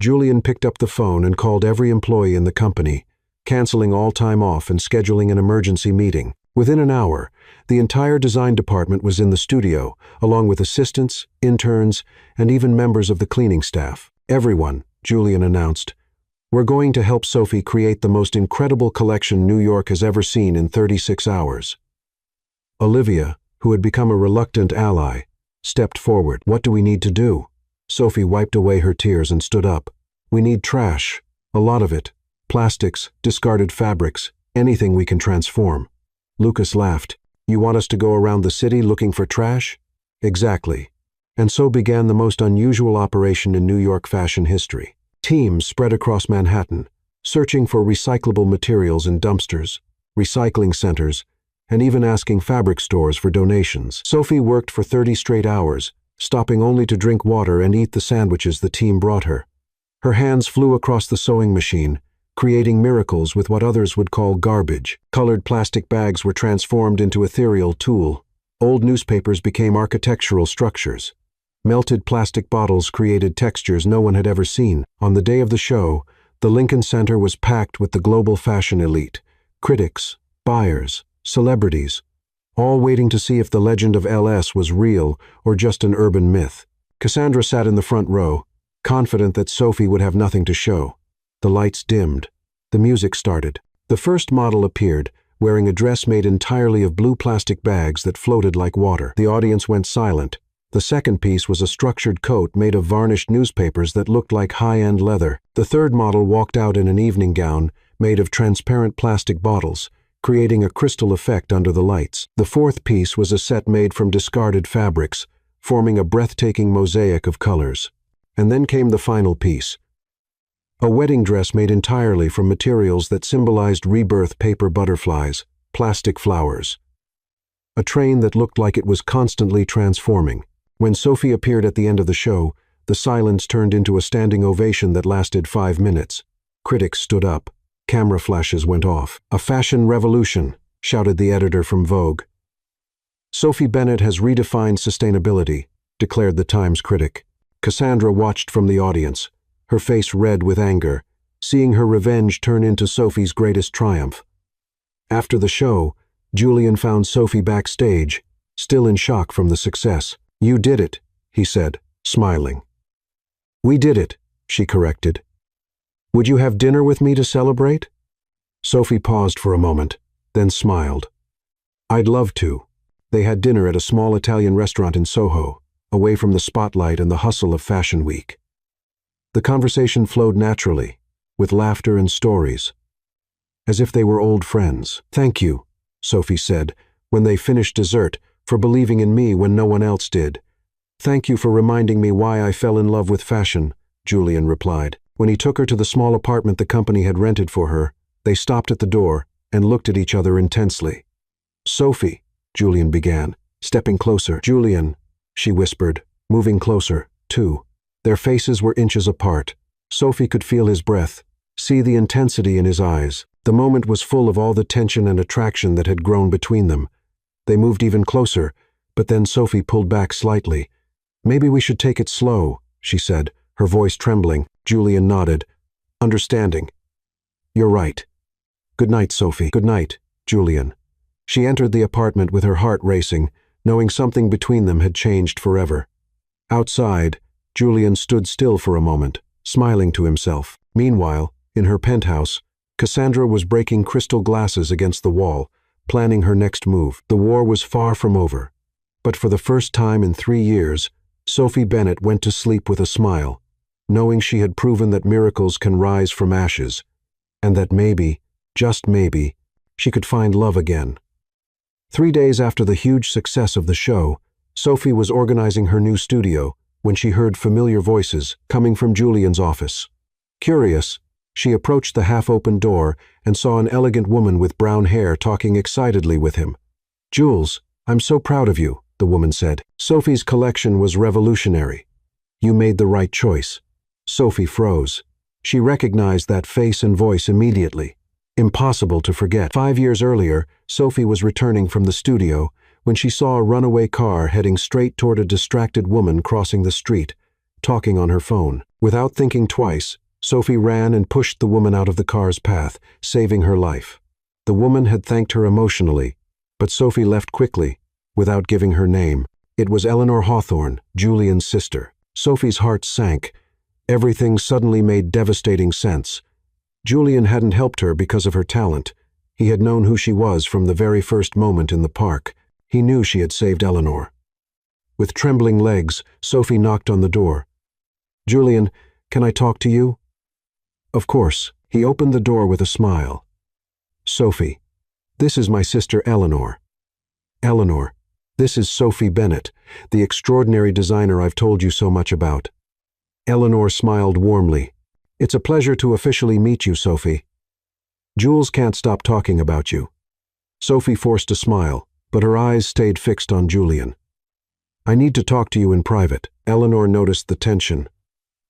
Julian picked up the phone and called every employee in the company, canceling all time off and scheduling an emergency meeting. Within an hour, the entire design department was in the studio, along with assistants, interns, and even members of the cleaning staff. Everyone, Julian announced, we're going to help Sophie create the most incredible collection New York has ever seen in 36 hours. Olivia, who had become a reluctant ally, stepped forward. What do we need to do? Sophie wiped away her tears and stood up. We need trash. A lot of it. Plastics, discarded fabrics, anything we can transform. Lucas laughed. You want us to go around the city looking for trash? Exactly. And so began the most unusual operation in New York fashion history. Teams spread across Manhattan, searching for recyclable materials in dumpsters, recycling centers, and even asking fabric stores for donations. Sophie worked for 30 straight hours, stopping only to drink water and eat the sandwiches the team brought her. Her hands flew across the sewing machine, creating miracles with what others would call garbage. Colored plastic bags were transformed into ethereal tulle. Old newspapers became architectural structures. Melted plastic bottles created textures no one had ever seen. On the day of the show, the Lincoln Center was packed with the global fashion elite, critics, buyers, celebrities, all waiting to see if the legend of LS was real or just an urban myth. Cassandra sat in the front row, confident that Sophie would have nothing to show. The lights dimmed. The music started. The first model appeared, wearing a dress made entirely of blue plastic bags that floated like water. The audience went silent. The second piece was a structured coat made of varnished newspapers that looked like high-end leather. The third model walked out in an evening gown made of transparent plastic bottles, creating a crystal effect under the lights. The fourth piece was a set made from discarded fabrics, forming a breathtaking mosaic of colors. And then came the final piece. A wedding dress made entirely from materials that symbolized rebirth: paper butterflies, plastic flowers. A train that looked like it was constantly transforming. When Sophie appeared at the end of the show, the silence turned into a standing ovation that lasted 5 minutes. Critics stood up. Camera flashes went off. A fashion revolution, shouted the editor from Vogue. Sophie Bennett has redefined sustainability, declared the Times critic. Cassandra watched from the audience, her face red with anger, seeing her revenge turn into Sophie's greatest triumph. After the show, Julian found Sophie backstage, still in shock from the success. You did it, he said, smiling. We did it, she corrected. Would you have dinner with me to celebrate? Sophie paused for a moment, then smiled. I'd love to. They had dinner at a small Italian restaurant in Soho, away from the spotlight and the hustle of Fashion Week. The conversation flowed naturally, with laughter and stories, as if they were old friends. Thank you, Sophie said, when they finished dessert, for believing in me when no one else did. Thank you for reminding me why I fell in love with fashion, Julian replied. When he took her to the small apartment the company had rented for her, they stopped at the door and looked at each other intensely. Sophie, Julian began, stepping closer. Julian, she whispered, moving closer, too. Their faces were inches apart. Sophie could feel his breath, see the intensity in his eyes. The moment was full of all the tension and attraction that had grown between them. They moved even closer, but then Sophie pulled back slightly. Maybe we should take it slow, she said, her voice trembling. Julian nodded, understanding. You're right. Good night, Sophie. Good night, Julian. She entered the apartment with her heart racing, knowing something between them had changed forever. Outside, Julian stood still for a moment, smiling to himself. Meanwhile, in her penthouse, Cassandra was breaking crystal glasses against the wall, planning her next move. The war was far from over. But for the first time in 3 years, Sophie Bennett went to sleep with a smile, knowing she had proven that miracles can rise from ashes, and that maybe, just maybe, she could find love again. 3 days after the huge success of the show, Sophie was organizing her new studio when she heard familiar voices coming from Julian's office. Curious, she approached the half-open door and saw an elegant woman with brown hair talking excitedly with him. Jules, I'm so proud of you, the woman said. Sophie's collection was revolutionary. You made the right choice. Sophie froze. She recognized that face and voice immediately. Impossible to forget. 5 years earlier, Sophie was returning from the studio when she saw a runaway car heading straight toward a distracted woman crossing the street, talking on her phone. Without thinking twice, Sophie ran and pushed the woman out of the car's path, saving her life. The woman had thanked her emotionally, but Sophie left quickly, without giving her name. It was Eleanor Hawthorne, Julian's sister. Sophie's heart sank. Everything suddenly made devastating sense. Julian hadn't helped her because of her talent. He had known who she was from the very first moment in the park. He knew she had saved Eleanor. With trembling legs, Sophie knocked on the door. "Julian, can I talk to you?" "Of course." He opened the door with a smile. "Sophie, this is my sister Eleanor." "Eleanor, this is Sophie Bennett, the extraordinary designer I've told you so much about." Eleanor smiled warmly. "It's a pleasure to officially meet you, Sophie. Jules can't stop talking about you." Sophie forced a smile, but her eyes stayed fixed on Julian. "I need to talk to you in private." Eleanor noticed the tension.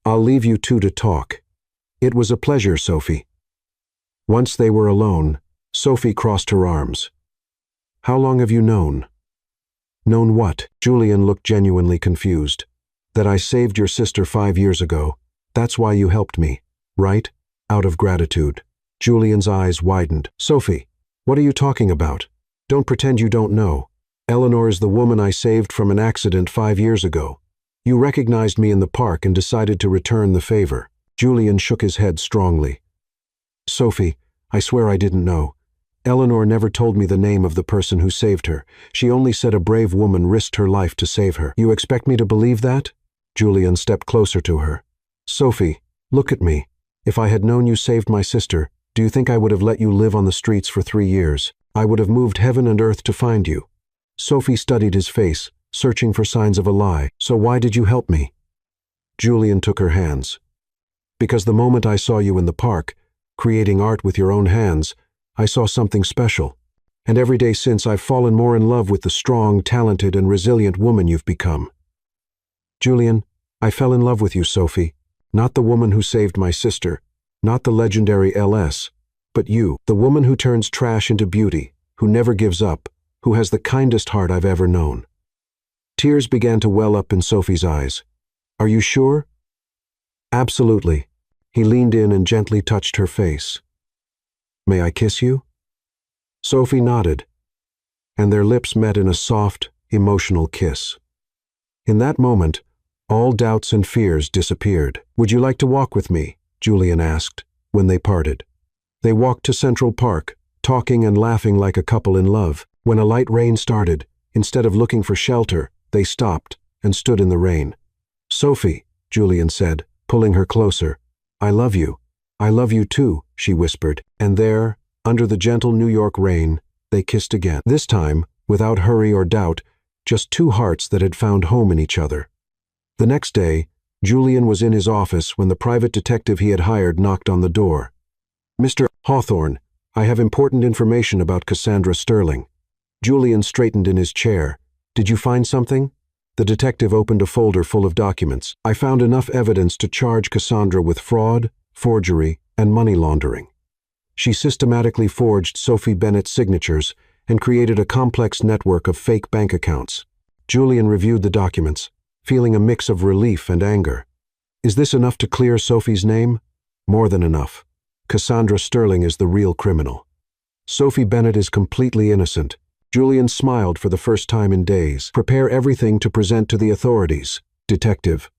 "I'll leave you two to talk." "It was a pleasure, Sophie." Once they were alone, Sophie crossed her arms. "How long have you known?" "Known what?" Julian looked genuinely confused. "That I saved your sister 5 years ago. That's why you helped me, right? Out of gratitude." Julian's eyes widened. "Sophie, what are you talking about? Don't pretend you don't know. Eleanor is the woman I saved from an accident 5 years ago. You recognized me in the park and decided to return the favor." Julian shook his head strongly. "Sophie, I swear I didn't know. Eleanor never told me the name of the person who saved her. She only said a brave woman risked her life to save her. You expect me to believe that?" Julian stepped closer to her. "Sophie, look at me. If I had known you saved my sister, do you think I would have let you live on the streets for 3 years? I would have moved heaven and earth to find you." Sophie studied his face, searching for signs of a lie. "So why did you help me?" Julian took her hands. "Because the moment I saw you in the park, creating art with your own hands, I saw something special. And every day since I've fallen more in love with the strong, talented, and resilient woman you've become." "Julian, I fell in love with you, Sophie. Not the woman who saved my sister, not the legendary LS, but you, the woman who turns trash into beauty, who never gives up, who has the kindest heart I've ever known." Tears began to well up in Sophie's eyes. "Are you sure?" "Absolutely." He leaned in and gently touched her face. "May I kiss you?" Sophie nodded, and their lips met in a soft, emotional kiss. In that moment, all doubts and fears disappeared. "Would you like to walk with me?" Julian asked, when they parted. They walked to Central Park, talking and laughing like a couple in love. When a light rain started, instead of looking for shelter, they stopped and stood in the rain. "Sophie," Julian said, pulling her closer. "I love you. I love you too," she whispered. And there, under the gentle New York rain, they kissed again. This time, without hurry or doubt, just two hearts that had found home in each other. The next day, Julian was in his office when the private detective he had hired knocked on the door. "Mr. Hawthorne, I have important information about Cassandra Sterling." Julian straightened in his chair. "Did you find something?" The detective opened a folder full of documents. "I found enough evidence to charge Cassandra with fraud, forgery, and money laundering. She systematically forged Sophie Bennett's signatures and created a complex network of fake bank accounts." Julian reviewed the documents, feeling a mix of relief and anger. "Is this enough to clear Sophie's name?" "More than enough. Cassandra Sterling is the real criminal. Sophie Bennett is completely innocent." Julian smiled for the first time in days. "Prepare everything to present to the authorities, Detective."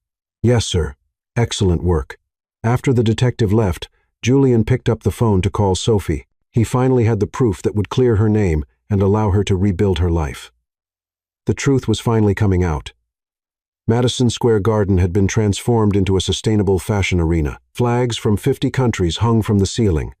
"Yes, sir. Excellent work." After the detective left, Julian picked up the phone to call Sophie. He finally had the proof that would clear her name and allow her to rebuild her life. The truth was finally coming out. Madison Square Garden had been transformed into a sustainable fashion arena. Flags from 50 countries hung from the ceiling,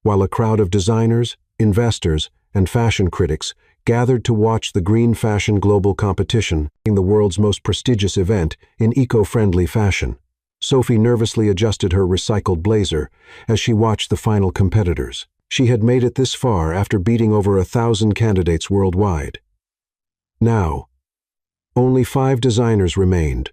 while a crowd of designers, investors, and fashion critics gathered to watch the Green Fashion Global Competition, the world's most prestigious event in eco-friendly fashion. Sophie nervously adjusted her recycled blazer as she watched the final competitors. She had made it this far after beating over 1,000 candidates worldwide. Now, only 5 designers remained.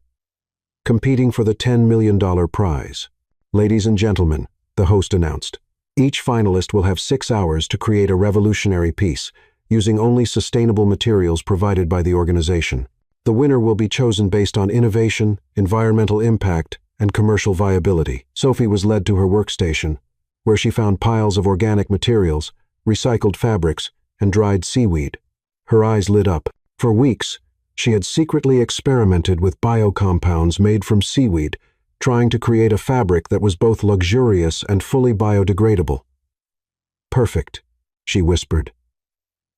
competing for the $10 million prize. Ladies and gentlemen, the host announced, each finalist will have 6 hours to create a revolutionary piece, using only sustainable materials provided by the organization. The winner will be chosen based on innovation, environmental impact, and commercial viability. Sophie was led to her workstation, where she found piles of organic materials, recycled fabrics, and dried seaweed. Her eyes lit up. For weeks, she had secretly experimented with biocompounds made from seaweed, trying to create a fabric that was both luxurious and fully biodegradable. "Perfect," she whispered,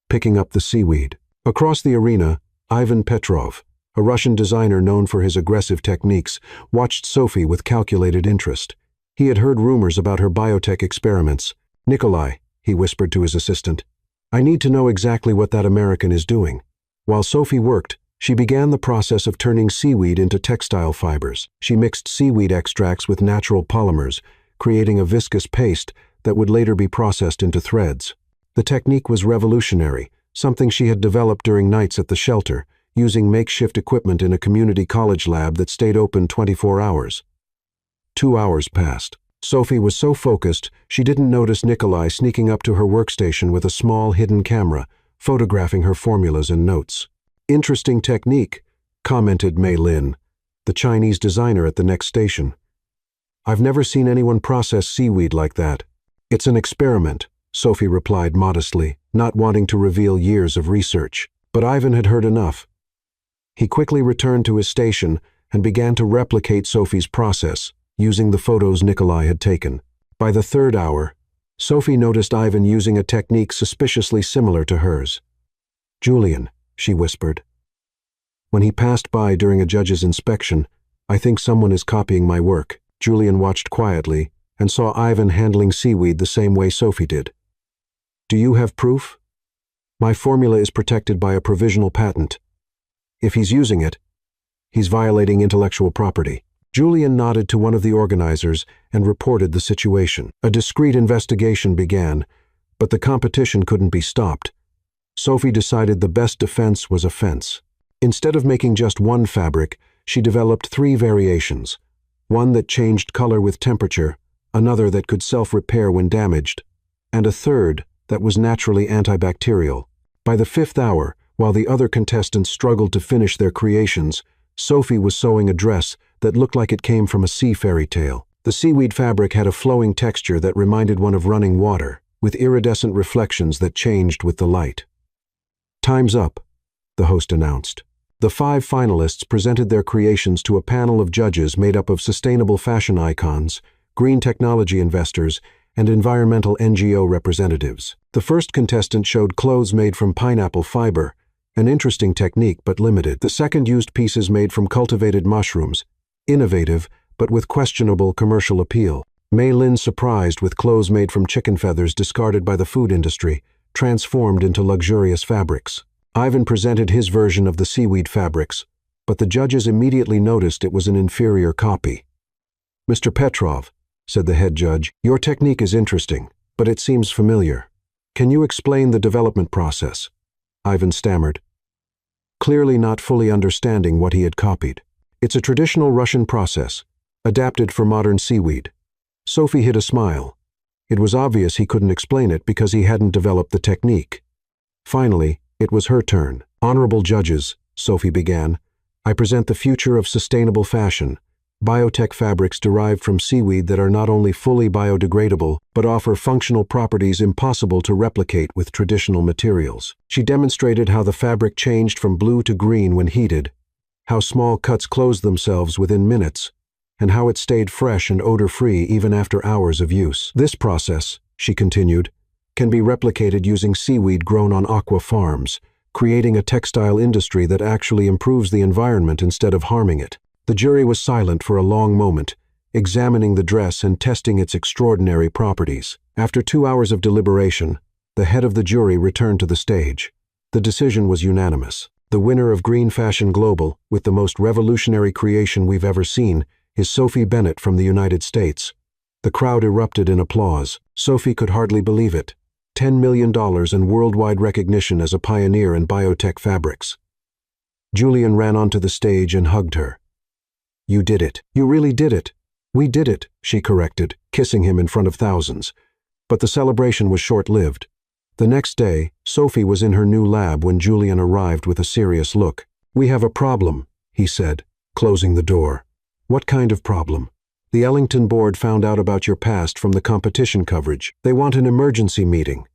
picking up the seaweed. Across the arena, Ivan Petrov, a Russian designer known for his aggressive techniques, watched Sophie with calculated interest. He had heard rumors about her biotech experiments. "Nikolai," he whispered to his assistant, "I need to know exactly what that American is doing." While Sophie worked, she began the process of turning seaweed into textile fibers. She mixed seaweed extracts with natural polymers, creating a viscous paste that would later be processed into threads. The technique was revolutionary, something she had developed during nights at the shelter, using makeshift equipment in a community college lab that stayed open 24 hours. 2 hours passed. Sophie was so focused, she didn't notice Nikolai sneaking up to her workstation with a small hidden camera, photographing her formulas and notes. "Interesting technique," commented Mei Lin, the Chinese designer at the next station. "I've never seen anyone process seaweed like that." "It's an experiment," Sophie replied modestly, not wanting to reveal years of research. But Ivan had heard enough. He quickly returned to his station and began to replicate Sophie's process, using the photos Nikolai had taken. By the 3rd hour, Sophie noticed Ivan using a technique suspiciously similar to hers. "Julian," she whispered. "When he passed by during a judge's inspection, I think someone is copying my work." Julian watched quietly and saw Ivan handling seaweed the same way Sophie did. "Do you have proof?" "My formula is protected by a provisional patent. If he's using it, he's violating intellectual property." Julian nodded to one of the organizers and reported the situation. A discreet investigation began, but the competition couldn't be stopped. Sophie decided the best defense was offense. Instead of making just one fabric, she developed 3 variations: one that changed color with temperature, another that could self-repair when damaged, and a third that was naturally antibacterial. By the 5th hour, while the other contestants struggled to finish their creations, Sophie was sewing a dress that looked like it came from a sea fairy tale. The seaweed fabric had a flowing texture that reminded one of running water, with iridescent reflections that changed with the light. "Time's up," the host announced. The 5 finalists presented their creations to a panel of judges made up of sustainable fashion icons, green technology investors, and environmental NGO representatives. The first contestant showed clothes made from pineapple fiber, an interesting technique but limited. The second used pieces made from cultivated mushrooms, innovative but with questionable commercial appeal. Mei Lin surprised with clothes made from chicken feathers discarded by the food industry, transformed into luxurious fabrics. Ivan presented his version of the seaweed fabrics, but the judges immediately noticed it was an inferior copy. "Mr. Petrov," said the head judge, "your technique is interesting, but it seems familiar. Can you explain the development process?" Ivan stammered, clearly not fully understanding what he had copied. "It's a traditional Russian process, adapted for modern seaweed." Sophie hid a smile. It was obvious he couldn't explain it because he hadn't developed the technique. Finally, it was her turn. "Honorable judges," Sophie began, "I present the future of sustainable fashion, biotech fabrics derived from seaweed that are not only fully biodegradable, but offer functional properties impossible to replicate with traditional materials." She demonstrated how the fabric changed from blue to green when heated, how small cuts closed themselves within minutes, and how it stayed fresh and odor-free even after hours of use. "This process," she continued, "can be replicated using seaweed grown on aqua farms, creating a textile industry that actually improves the environment instead of harming it." The jury was silent for a long moment, examining the dress and testing its extraordinary properties. After 2 hours of deliberation, the head of the jury returned to the stage. The decision was unanimous. The winner of Green Fashion Global, with the most revolutionary creation we've ever seen, is Sophie Bennett from the United States. The crowd erupted in applause. Sophie could hardly believe it. $10 million and worldwide recognition as a pioneer in biotech fabrics. Julian ran onto the stage and hugged her. You did it. You really did it. We did it, she corrected, kissing him in front of thousands. But the celebration was short-lived. The next day, Sophie was in her new lab when Julian arrived with a serious look. We have a problem, he said, closing the door. What kind of problem? The Ellington board found out about your past from the competition coverage. They want an emergency meeting.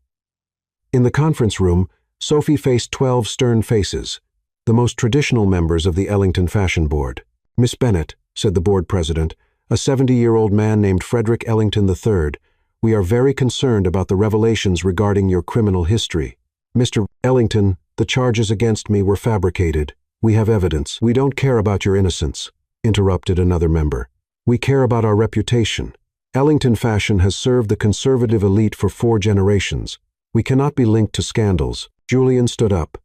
In the conference room, Sophie faced 12 stern faces, the most traditional members of the Ellington Fashion Board. Miss Bennett, said the board president, a 70-year-old man named Frederick Ellington III, we are very concerned about the revelations regarding your criminal history. Mr. Ellington, the charges against me were fabricated. We have evidence. We don't care about your innocence, interrupted another member. We care about our reputation. Ellington Fashion has served the conservative elite for 4 generations. We cannot be linked to scandals. Julian stood up.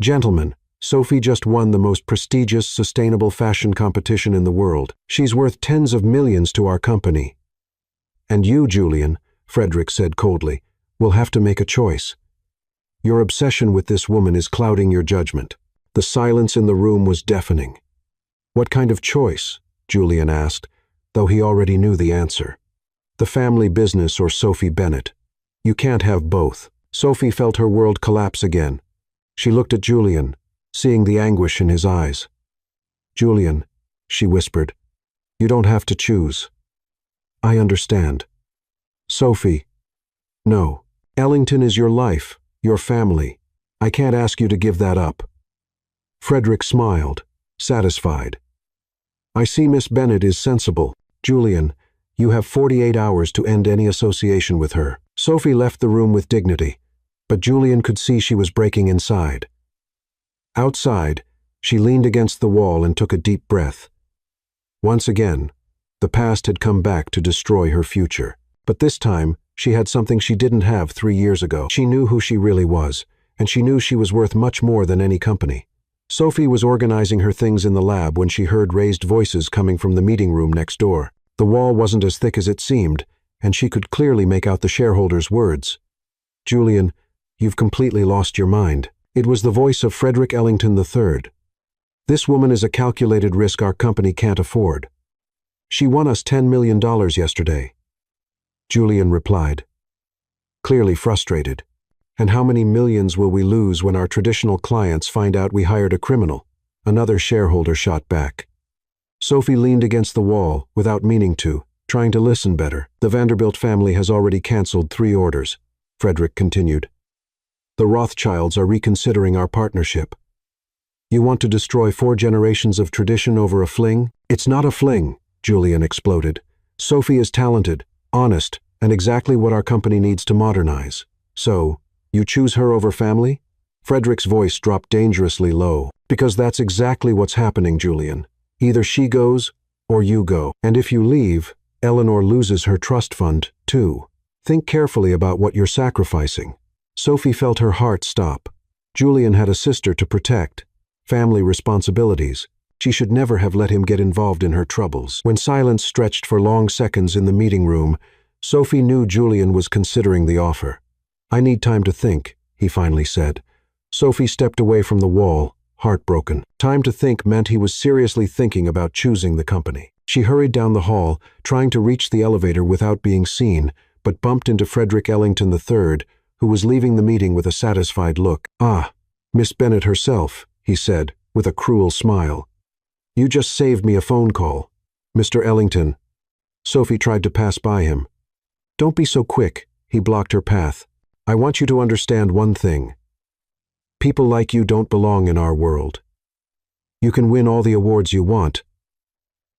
Gentlemen, Sophie just won the most prestigious sustainable fashion competition in the world. She's worth tens of millions to our company. And you, Julian, Frederick said coldly, will have to make a choice. Your obsession with this woman is clouding your judgment. The silence in the room was deafening. What kind of choice? Julian asked, though he already knew the answer. The family business or Sophie Bennett. You can't have both. Sophie felt her world collapse again. She looked at Julian, seeing the anguish in his eyes. Julian, she whispered, you don't have to choose. I understand. Sophie, no. Ellington is your life, your family. I can't ask you to give that up. Frederick smiled, satisfied. I see Miss Bennett is sensible. Julian, you have 48 hours to end any association with her. Sophie left the room with dignity, but Julian could see she was breaking inside. Outside, she leaned against the wall and took a deep breath. Once again, the past had come back to destroy her future. But this time, she had something she didn't have 3 years ago. She knew who she really was, and she knew she was worth much more than any company. Sophie was organizing her things in the lab when she heard raised voices coming from the meeting room next door. The wall wasn't as thick as it seemed, and she could clearly make out the shareholders' words. Julian, you've completely lost your mind. It was the voice of Frederick Ellington III. This woman is a calculated risk our company can't afford. She won us $10 million yesterday. Julian replied, clearly frustrated. And how many millions will we lose when our traditional clients find out we hired a criminal? Another shareholder shot back. Sophie leaned against the wall, without meaning to, trying to listen better. The Vanderbilt family has already canceled 3 orders, Frederick continued. The Rothschilds are reconsidering our partnership. You want to destroy 4 generations of tradition over a fling? It's not a fling, Julian exploded. Sophie is talented, honest, and exactly what our company needs to modernize. So, you choose her over family? Frederick's voice dropped dangerously low. Because that's exactly what's happening, Julian. Either she goes, or you go. And if you leave, Eleanor loses her trust fund, too. Think carefully about what you're sacrificing. Sophie felt her heart stop. Julian had a sister to protect. Family responsibilities. She should never have let him get involved in her troubles. When silence stretched for long seconds in the meeting room, Sophie knew Julian was considering the offer. I need time to think, he finally said. Sophie stepped away from the wall, heartbroken. Time to think meant he was seriously thinking about choosing the company. She hurried down the hall, trying to reach the elevator without being seen, but bumped into Frederick Ellington III, who was leaving the meeting with a satisfied look. Ah, Miss Bennett herself, he said, with a cruel smile. You just saved me a phone call. Mr. Ellington. Sophie tried to pass by him. Don't be so quick, he blocked her path. I want you to understand one thing. People like you don't belong in our world. You can win all the awards you want,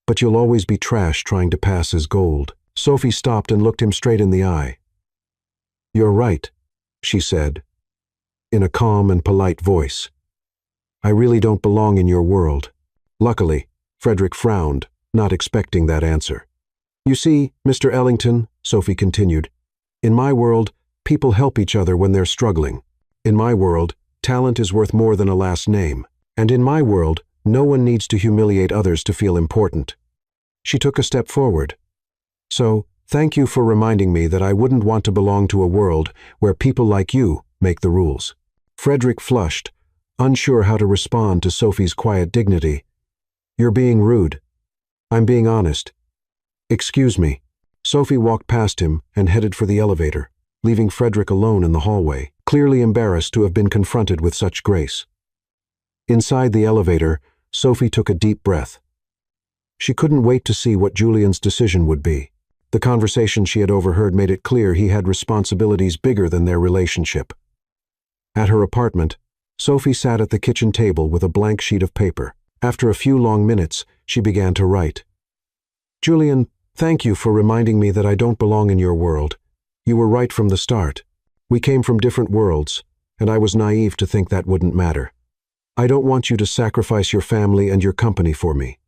but you'll always be trash trying to pass as gold. Sophie stopped and looked him straight in the eye. You're right, she said, in a calm and polite voice. I really don't belong in your world. Luckily, Frederick frowned, not expecting that answer. You see, Mr. Ellington, Sophie continued, in my world, people help each other when they're struggling. In my world, talent is worth more than a last name. And in my world, no one needs to humiliate others to feel important. She took a step forward. So, thank you for reminding me that I wouldn't want to belong to a world where people like you make the rules. Frederick flushed, unsure how to respond to Sophie's quiet dignity. You're being rude. I'm being honest. Excuse me. Sophie walked past him and headed for the elevator, leaving Frederick alone in the hallway, clearly embarrassed to have been confronted with such grace. Inside the elevator, Sophie took a deep breath. She couldn't wait to see what Julian's decision would be. The conversation she had overheard made it clear he had responsibilities bigger than their relationship. At her apartment, Sophie sat at the kitchen table with a blank sheet of paper. After a few long minutes, she began to write. Julian, thank you for reminding me that I don't belong in your world. You were right from the start. We came from different worlds, and I was naive to think that wouldn't matter. I don't want you to sacrifice your family and your company for me.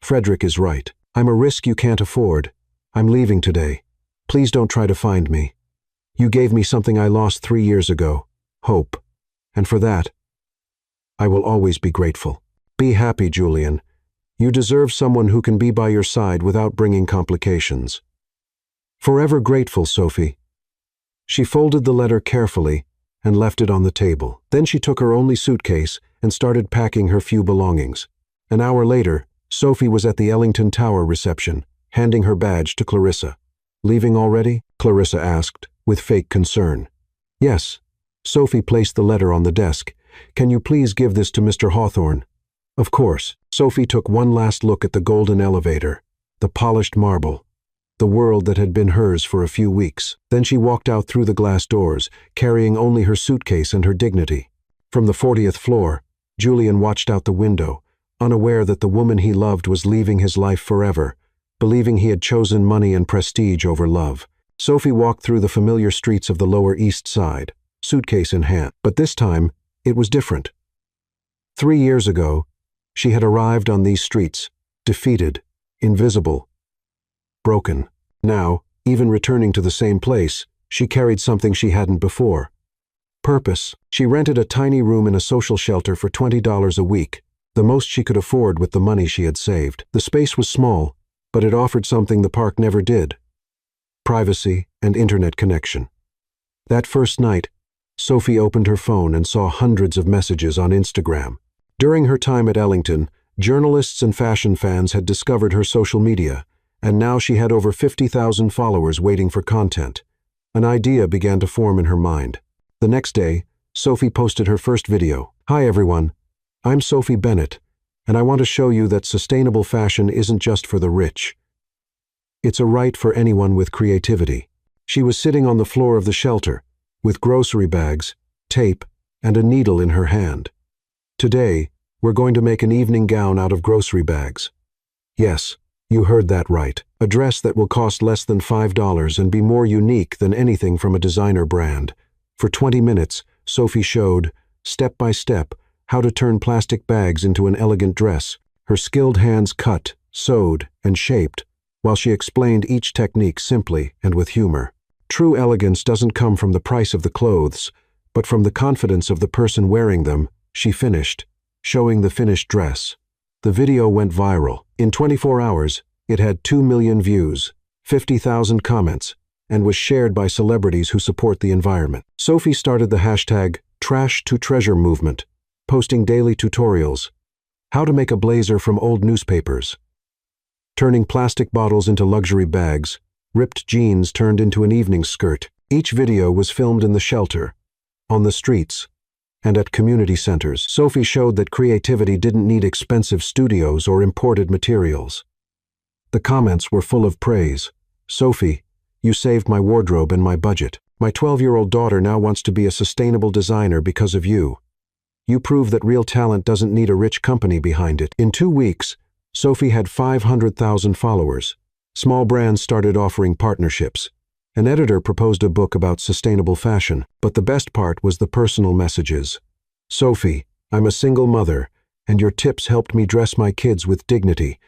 Frederick is right. I'm a risk you can't afford. I'm leaving today. Please don't try to find me. You gave me something I lost 3 years ago, hope. And for that, I will always be grateful. Be happy, Julian. You deserve someone who can be by your side without bringing complications. Forever grateful, Sophie. She folded the letter carefully and left it on the table. Then she took her only suitcase and started packing her few belongings. An hour later, Sophie was at the Ellington Tower reception, handing her badge to Clarissa. Leaving already? Clarissa asked, with fake concern. Yes. Sophie placed the letter on the desk. Can you please give this to Mr. Hawthorne? Of course. Sophie took one last look at the golden elevator, the polished marble, the world that had been hers for a few weeks. Then she walked out through the glass doors, carrying only her suitcase and her dignity. From the 40th floor, Julian watched out the window, unaware that the woman he loved was leaving his life forever, believing he had chosen money and prestige over love. Sophie walked through the familiar streets of the Lower East Side, suitcase in hand. But this time, it was different. 3 years ago, she had arrived on these streets, defeated, invisible, broken. Now, even returning to the same place, she carried something she hadn't before. Purpose. She rented a tiny room in a social shelter for $20 a week, the most she could afford with the money she had saved. The space was small, but it offered something the park never did: privacy and internet connection. That first night, Sophie opened her phone and saw hundreds of messages on Instagram. During her time at Ellington, journalists and fashion fans had discovered her social media, and now she had over 50,000 followers waiting for content. An idea began to form in her mind. The next day, Sophie posted her first video. Hi everyone, I'm Sophie Bennett, and I want to show you that sustainable fashion isn't just for the rich. It's a right for anyone with creativity. She was sitting on the floor of the shelter, with grocery bags, tape, and a needle in her hand. Today, we're going to make an evening gown out of grocery bags. Yes, you heard that right. A dress that will cost less than $5 and be more unique than anything from a designer brand. For 20 minutes, Sophie showed, step by step, how to turn plastic bags into an elegant dress. Her skilled hands cut, sewed, and shaped, while she explained each technique simply and with humor. True elegance doesn't come from the price of the clothes, but from the confidence of the person wearing them. She finished, showing the finished dress. The video went viral. In 24 hours, it had 2 million views, 50,000 comments, and was shared by celebrities who support the environment. Sophie started the hashtag #TrashToTreasure movement, posting daily tutorials: how to make a blazer from old newspapers, turning plastic bottles into luxury bags, ripped jeans turned into an evening skirt. Each video was filmed in the shelter, on the streets, and at community centers. Sophie showed that creativity didn't need expensive studios or imported materials. The comments were full of praise. Sophie, you saved my wardrobe and my budget. My 12-year-old daughter now wants to be a sustainable designer because of you. You prove that real talent doesn't need a rich company behind it. In 2 weeks, Sophie had 500,000 followers. Small brands started offering partnerships. An editor proposed a book about sustainable fashion, but the best part was the personal messages. Sophie, I'm a single mother, and your tips helped me dress my kids with dignity.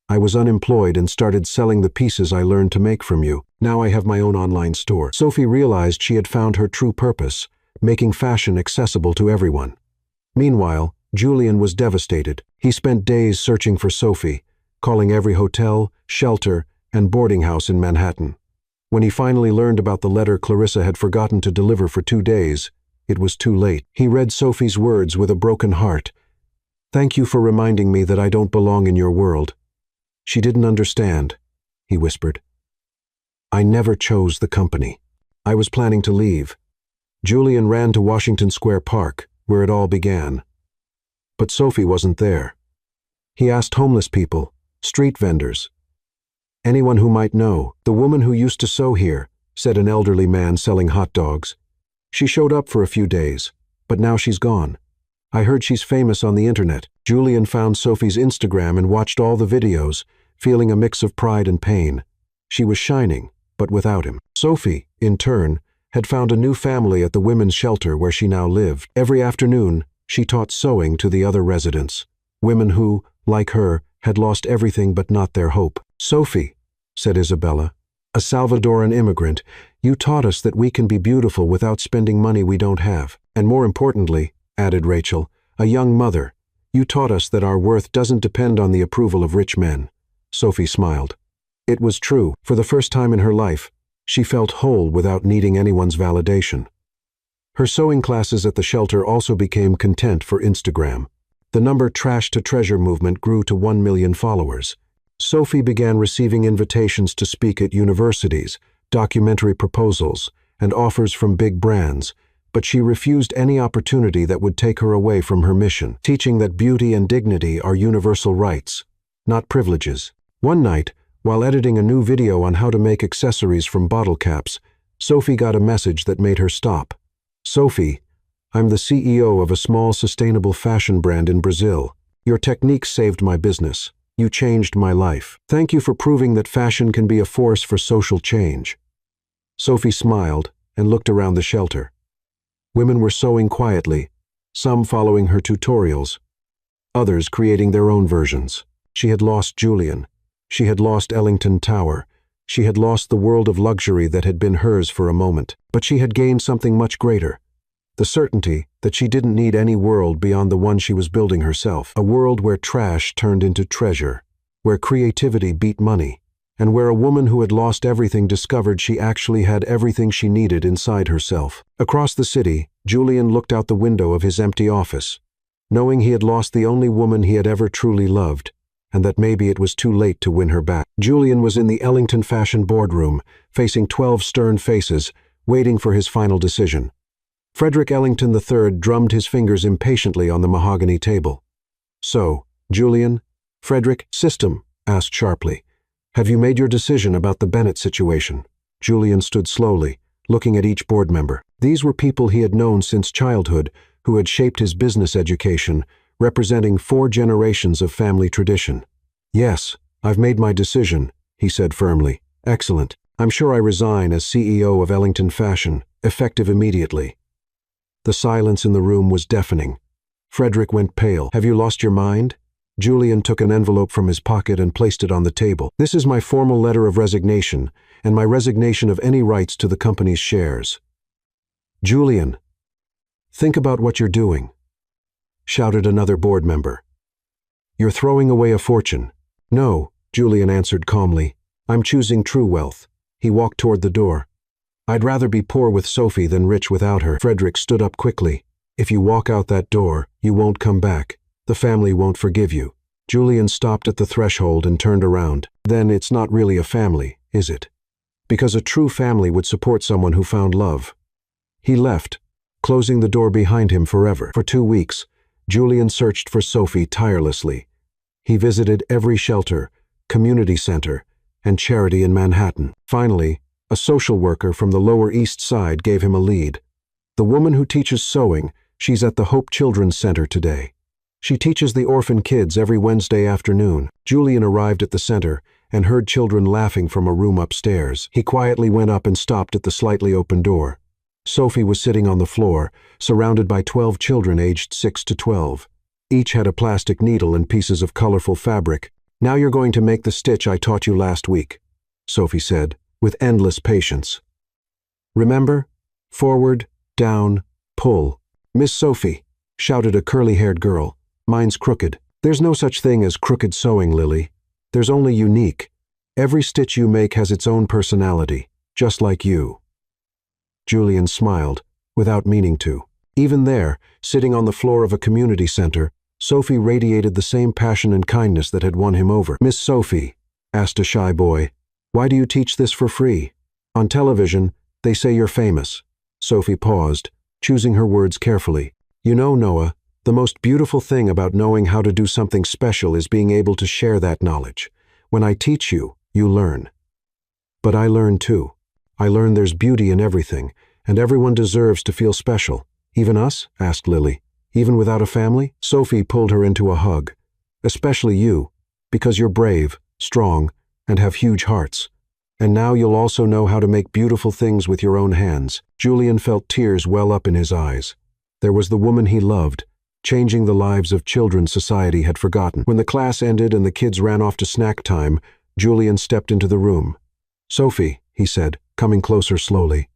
I was unemployed and started selling the pieces I learned to make from you. Now I have my own online store. Sophie realized she had found her true purpose, making fashion accessible to everyone. Meanwhile, Julian was devastated. He spent days searching for Sophie, calling every hotel, shelter, and boarding house in Manhattan. When he finally learned about the letter Clarissa had forgotten to deliver for 2 days, it was too late. He read Sophie's words with a broken heart. Thank you for reminding me that I don't belong in your world. She didn't understand, he whispered. I never chose the company. I was planning to leave. Julian ran to Washington Square Park, where it all began. But Sophie wasn't there. He asked homeless people, street vendors, anyone who might know. The woman who used to sew here, said an elderly man selling hot dogs. She showed up for a few days, but now she's gone. I heard she's famous on the internet. Julian found Sophie's Instagram and watched all the videos, feeling a mix of pride and pain. She was shining, but without him. Sophie, in turn, had found a new family at the women's shelter where she now lived. Every afternoon, she taught sewing to the other residents, women who, like her, had lost everything but not their hope. Sophie, said Isabella, a Salvadoran immigrant, you taught us that we can be beautiful without spending money we don't have. And more importantly, added Rachel, a young mother, you taught us that our worth doesn't depend on the approval of rich men. Sophie smiled. It was true. For the first time in her life, she felt whole without needing anyone's validation. Her sewing classes at the shelter also became content for Instagram. The number Trash to Treasure movement grew to 1 million followers. Sophie began receiving invitations to speak at universities, documentary proposals, and offers from big brands, but she refused any opportunity that would take her away from her mission, teaching that beauty and dignity are universal rights, not privileges. One night, while editing a new video on how to make accessories from bottle caps, Sophie got a message that made her stop. Sophie, I'm the CEO of a small sustainable fashion brand in Brazil. Your techniques saved my business. You changed my life. Thank you for proving that fashion can be a force for social change. Sophie smiled and looked around the shelter. Women were sewing quietly, some following her tutorials, others creating their own versions. She had lost Julian. She had lost Ellington Tower. She had lost the world of luxury that had been hers for a moment. But she had gained something much greater. The certainty that she didn't need any world beyond the one she was building herself. A world where trash turned into treasure, where creativity beat money, and where a woman who had lost everything discovered she actually had everything she needed inside herself. Across the city, Julian looked out the window of his empty office, knowing he had lost the only woman he had ever truly loved, and that maybe it was too late to win her back. Julian was in the Ellington Fashion boardroom, facing 12 stern faces, waiting for his final decision. Frederick Ellington III drummed his fingers impatiently on the mahogany table. So, Julian, Frederick, system, asked sharply. Have you made your decision about the Bennett situation? Julian stood slowly, looking at each board member. These were people he had known since childhood, who had shaped his business education, representing 4 generations of family tradition. Yes, I've made my decision, he said firmly. Excellent. I'm sure I resign as CEO of Ellington Fashion, effective immediately. The silence in the room was deafening. Frederick went pale. Have you lost your mind? Julian took an envelope from his pocket and placed it on the table. This is my formal letter of resignation, and my resignation of any rights to the company's shares. Julian, think about what you're doing, shouted another board member. You're throwing away a fortune. No, Julian answered calmly. I'm choosing true wealth. He walked toward the door. I'd rather be poor with Sophie than rich without her. Frederick stood up quickly. If you walk out that door, you won't come back. The family won't forgive you. Julian stopped at the threshold and turned around. Then it's not really a family, is it? Because a true family would support someone who found love. He left, closing the door behind him forever. For 2 weeks, Julian searched for Sophie tirelessly. He visited every shelter, community center, and charity in Manhattan. Finally, a social worker from the Lower East Side gave him a lead. The woman who teaches sewing, she's at the Hope Children's Center today. She teaches the orphan kids every Wednesday afternoon. Julian arrived at the center and heard children laughing from a room upstairs. He quietly went up and stopped at the slightly open door. Sophie was sitting on the floor, surrounded by 12 children aged 6 to 12. Each had a plastic needle and pieces of colorful fabric. Now you're going to make the stitch I taught you last week, Sophie said, with endless patience. Remember? Forward, down, pull. Miss Sophie, shouted a curly-haired girl. Mine's crooked. There's no such thing as crooked sewing, Lily. There's only unique. Every stitch you make has its own personality, just like you. Julian smiled, without meaning to. Even there, sitting on the floor of a community center, Sophie radiated the same passion and kindness that had won him over. Miss Sophie, asked a shy boy. "Why do you teach this for free? On television, they say you're famous." Sophie paused, choosing her words carefully. "You know, Noah, the most beautiful thing about knowing how to do something special is being able to share that knowledge. When I teach you, you learn. But I learn too. I learn there's beauty in everything, and everyone deserves to feel special. Even us?" asked Lily. "Even without a family?" Sophie pulled her into a hug. "Especially you, because you're brave, strong, and have huge hearts. And now you'll also know how to make beautiful things with your own hands." Julian felt tears well up in his eyes. There was the woman he loved, changing the lives of children society had forgotten. When the class ended and the kids ran off to snack time, Julian stepped into the room. "Sophie," he said, coming closer slowly.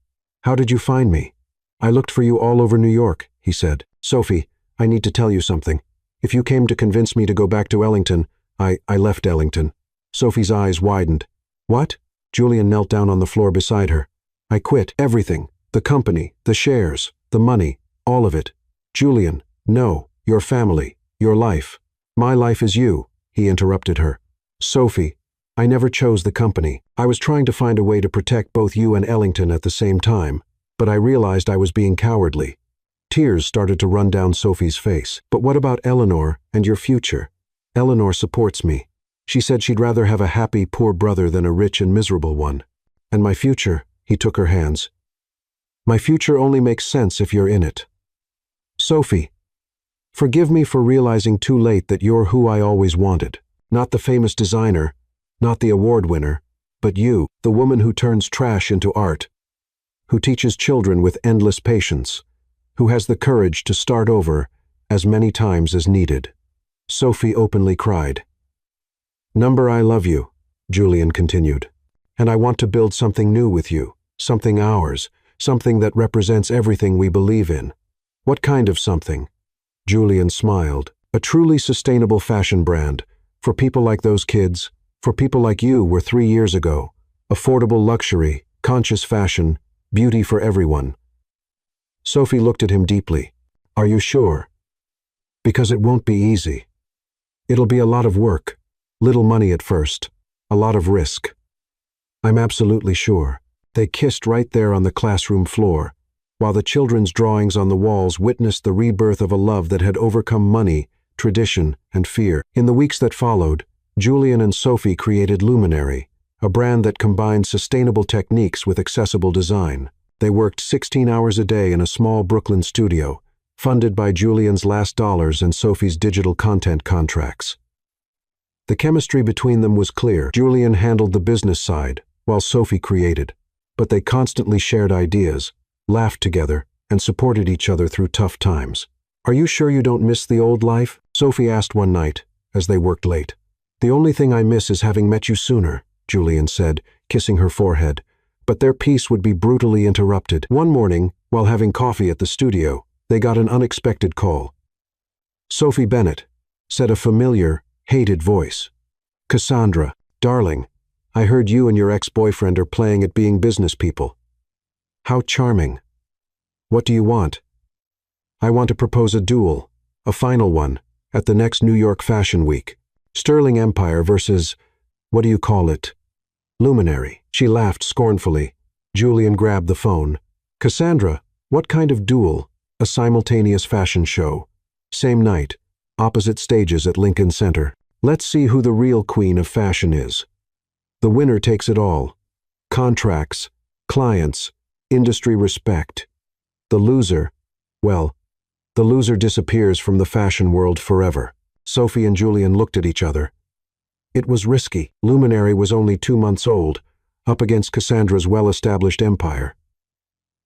"How did you find me?" "I looked for you all over New York," he said. "Sophie, I need to tell you something. If you came to convince me to go back to Ellington, I left Ellington." Sophie's eyes widened. "What?" Julian knelt down on the floor beside her. "I quit everything. The company, the shares, the money, all of it." "Julian, no, your family, your life." "My life is you," he interrupted her. "Sophie, I never chose the company. I was trying to find a way to protect both you and Ellington at the same time, but I realized I was being cowardly." Tears started to run down Sophie's face. "But what about Eleanor and your future?" "Eleanor supports me. She said she'd rather have a happy, poor brother than a rich and miserable one. And my future," he took her hands. "My future only makes sense if you're in it. Sophie, forgive me for realizing too late that you're who I always wanted. Not the famous designer, not the award winner, but you, the woman who turns trash into art, who teaches children with endless patience, who has the courage to start over as many times as needed." Sophie openly cried. "Number, I love you," Julian continued, "and I want to build something new with you, something ours, something that represents everything we believe in." "What kind of something?" Julian smiled. "A truly sustainable fashion brand, for people like those kids, for people like you were 3 years ago. Affordable luxury, conscious fashion, beauty for everyone." Sophie looked at him deeply. "Are you sure?" "Because it won't be easy. It'll be a lot of work, little money at first, a lot of risk." "I'm absolutely sure." They kissed right there on the classroom floor, while the children's drawings on the walls witnessed the rebirth of a love that had overcome money, tradition, and fear. In the weeks that followed, Julian and Sophie created Luminary, a brand that combined sustainable techniques with accessible design. They worked 16 hours a day in a small Brooklyn studio, funded by Julian's last dollars and Sophie's digital content contracts. The chemistry between them was clear. Julian handled the business side, while Sophie created. But they constantly shared ideas, laughed together, and supported each other through tough times. "Are you sure you don't miss the old life?" Sophie asked one night, as they worked late. "The only thing I miss is having met you sooner," Julian said, kissing her forehead. But their peace would be brutally interrupted. One morning, while having coffee at the studio, they got an unexpected call. "Sophie Bennett," said a familiar, hated voice. "Cassandra, darling, I heard you and your ex-boyfriend are playing at being business people. How charming. What do you want?" "I want to propose a duel, a final one, at the next New York Fashion Week. Sterling Empire versus, what do you call it? Luminary." She laughed scornfully. Julian grabbed the phone. "Cassandra, what kind of duel?" "A simultaneous fashion show. Same night, opposite stages at Lincoln Center. Let's see who the real queen of fashion is. The winner takes it all. Contracts, clients, industry respect. The loser, well, the loser disappears from the fashion world forever." Sophie and Julian looked at each other. It was risky. Luminary was only 2 months old, up against Cassandra's well-established empire.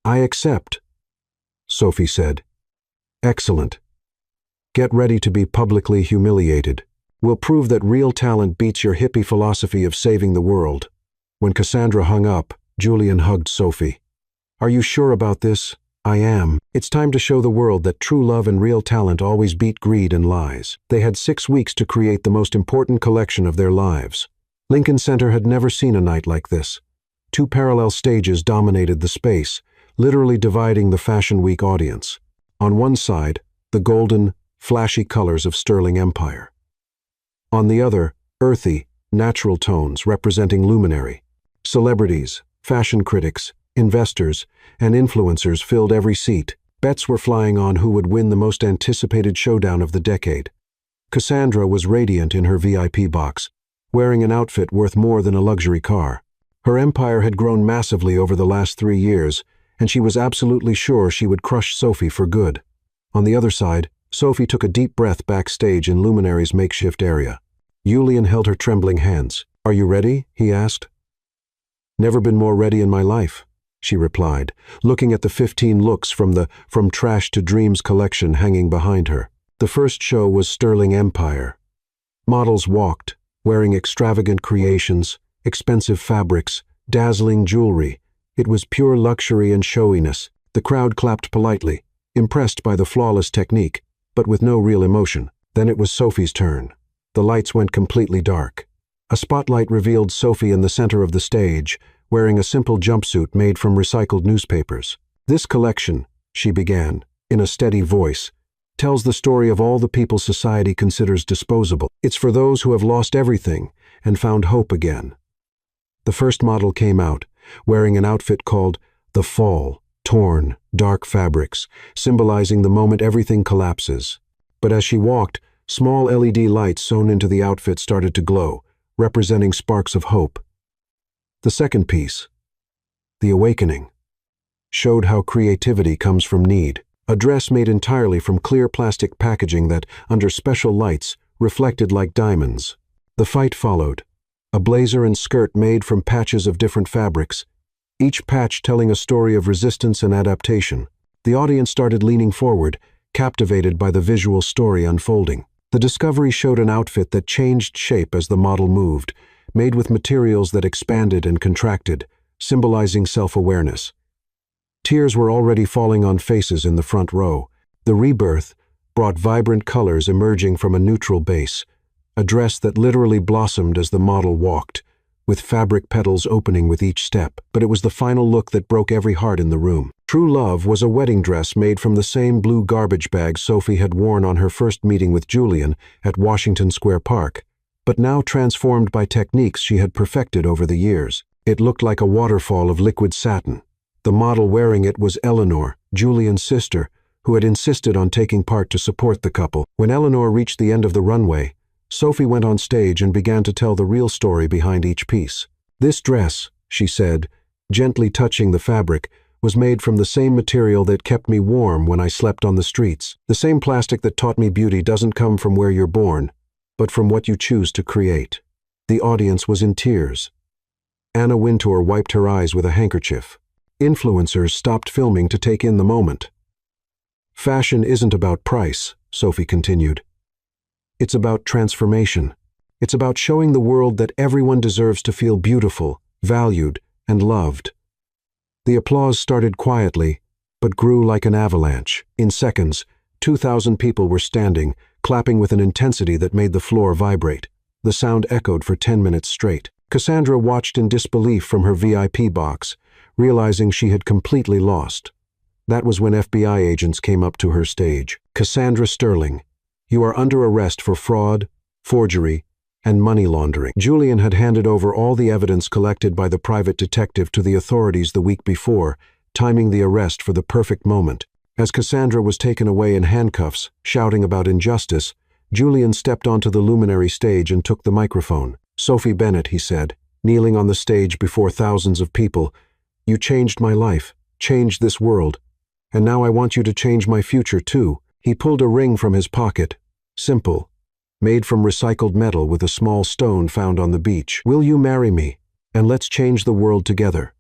"I accept," Sophie said. "Excellent. Get ready to be publicly humiliated. We'll prove that real talent beats your hippie philosophy of saving the world." When Cassandra hung up, Julian hugged Sophie. "Are you sure about this?" "I am. It's time to show the world that true love and real talent always beat greed and lies." They had 6 weeks to create the most important collection of their lives. Lincoln Center had never seen a night like this. 2 parallel stages dominated the space, literally dividing the Fashion Week audience. On one side, the golden, flashy colors of Sterling Empire. On the other, earthy, natural tones representing luminary. Celebrities, fashion critics, investors, and influencers filled every seat. Bets were flying on who would win the most anticipated showdown of the decade. Cassandra was radiant in her VIP box, wearing an outfit worth more than a luxury car. Her empire had grown massively over the last 3 years, and she was absolutely sure she would crush Sophie for good. On the other side, Sophie took a deep breath backstage in Luminary's makeshift area. Julian held her trembling hands. "Are you ready?" he asked. "Never been more ready in my life," she replied, looking at the 15 looks from the From Trash to Dreams collection hanging behind her. The first show was Sterling Empire. Models walked, wearing extravagant creations, expensive fabrics, dazzling jewelry. It was pure luxury and showiness. The crowd clapped politely, impressed by the flawless technique, but with no real emotion. Then it was Sophie's turn. The lights went completely dark. A spotlight revealed Sophie in the center of the stage, wearing a simple jumpsuit made from recycled newspapers. "This collection," she began, in a steady voice, "tells the story of all the people society considers disposable. It's for those who have lost everything and found hope again." The first model came out, wearing an outfit called The Fall, torn, dark fabrics, symbolizing the moment everything collapses. But as she walked, small LED lights sewn into the outfit started to glow, representing sparks of hope. The second piece, The Awakening, showed how creativity comes from need. A dress made entirely from clear plastic packaging that, under special lights, reflected like diamonds. The fight followed. A blazer and skirt made from patches of different fabrics, each patch telling a story of resistance and adaptation. The audience started leaning forward, captivated by the visual story unfolding. The discovery showed an outfit that changed shape as the model moved, made with materials that expanded and contracted, symbolizing self-awareness. Tears were already falling on faces in the front row. The rebirth brought vibrant colors emerging from a neutral base, a dress that literally blossomed as the model walked, with fabric petals opening with each step. But it was the final look that broke every heart in the room. True Love was a wedding dress made from the same blue garbage bag Sophie had worn on her first meeting with Julian at Washington Square Park, but now transformed by techniques she had perfected over the years. It looked like a waterfall of liquid satin. The model wearing it was Eleanor, Julian's sister, who had insisted on taking part to support the couple. When Eleanor reached the end of the runway, Sophie went on stage and began to tell the real story behind each piece. "This dress," she said, gently touching the fabric, "was made from the same material that kept me warm when I slept on the streets. The same plastic that taught me beauty doesn't come from where you're born, but from what you choose to create." The audience was in tears. Anna Wintour wiped her eyes with a handkerchief. Influencers stopped filming to take in the moment. "Fashion isn't about price," Sophie continued. "It's about transformation. It's about showing the world that everyone deserves to feel beautiful, valued, and loved." The applause started quietly, but grew like an avalanche. In seconds, 2,000 people were standing, clapping with an intensity that made the floor vibrate. The sound echoed for 10 minutes straight. Cassandra watched in disbelief from her VIP box, realizing she had completely lost. That was when FBI agents came up to her stage. "Cassandra Sterling, you are under arrest for fraud, forgery, and money laundering." Julian had handed over all the evidence collected by the private detective to the authorities the week before, timing the arrest for the perfect moment. As Cassandra was taken away in handcuffs, shouting about injustice, Julian stepped onto the Luminary stage and took the microphone. "Sophie Bennett," he said, kneeling on the stage before thousands of people, "you changed my life, changed this world, and now I want you to change my future too." He pulled a ring from his pocket, simple, made from recycled metal with a small stone found on the beach. "Will you marry me, and let's change the world together?"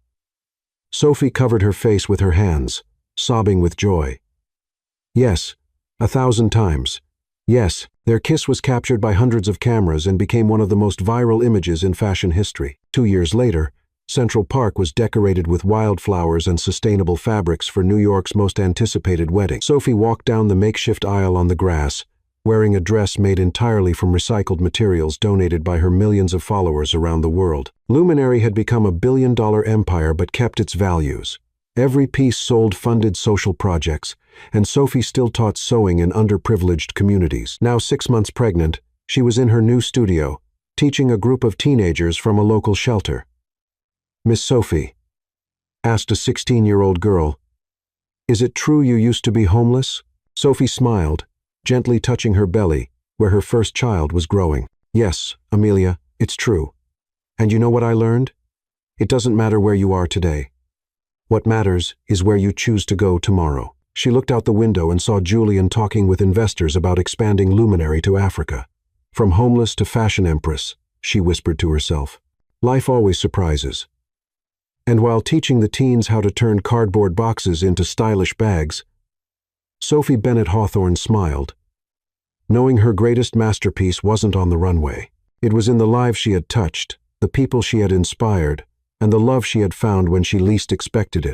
Sophie covered her face with her hands, sobbing with joy. "Yes, 1,000 times. Yes." Their kiss was captured by hundreds of cameras and became one of the most viral images in fashion history. 2 years later, Central Park was decorated with wildflowers and sustainable fabrics for New York's most anticipated wedding. Sophie walked down the makeshift aisle on the grass, wearing a dress made entirely from recycled materials donated by her millions of followers around the world. Luminary had become a billion-dollar empire but kept its values. Every piece sold funded social projects, and Sophie still taught sewing in underprivileged communities. Now 6 months pregnant, she was in her new studio, teaching a group of teenagers from a local shelter. "Miss Sophie," asked a 16-year-old girl, "is it true you used to be homeless?" Sophie smiled, gently touching her belly, where her first child was growing. "Yes, Amelia, it's true. And you know what I learned? It doesn't matter where you are today. What matters is where you choose to go tomorrow." She looked out the window and saw Julian talking with investors about expanding Luminary to Africa. "From homeless to fashion empress," she whispered to herself. Life always surprises. And while teaching the teens how to turn cardboard boxes into stylish bags, Sophie Bennett Hawthorne smiled, knowing her greatest masterpiece wasn't on the runway. It was in the lives she had touched, the people she had inspired, and the love she had found when she least expected it.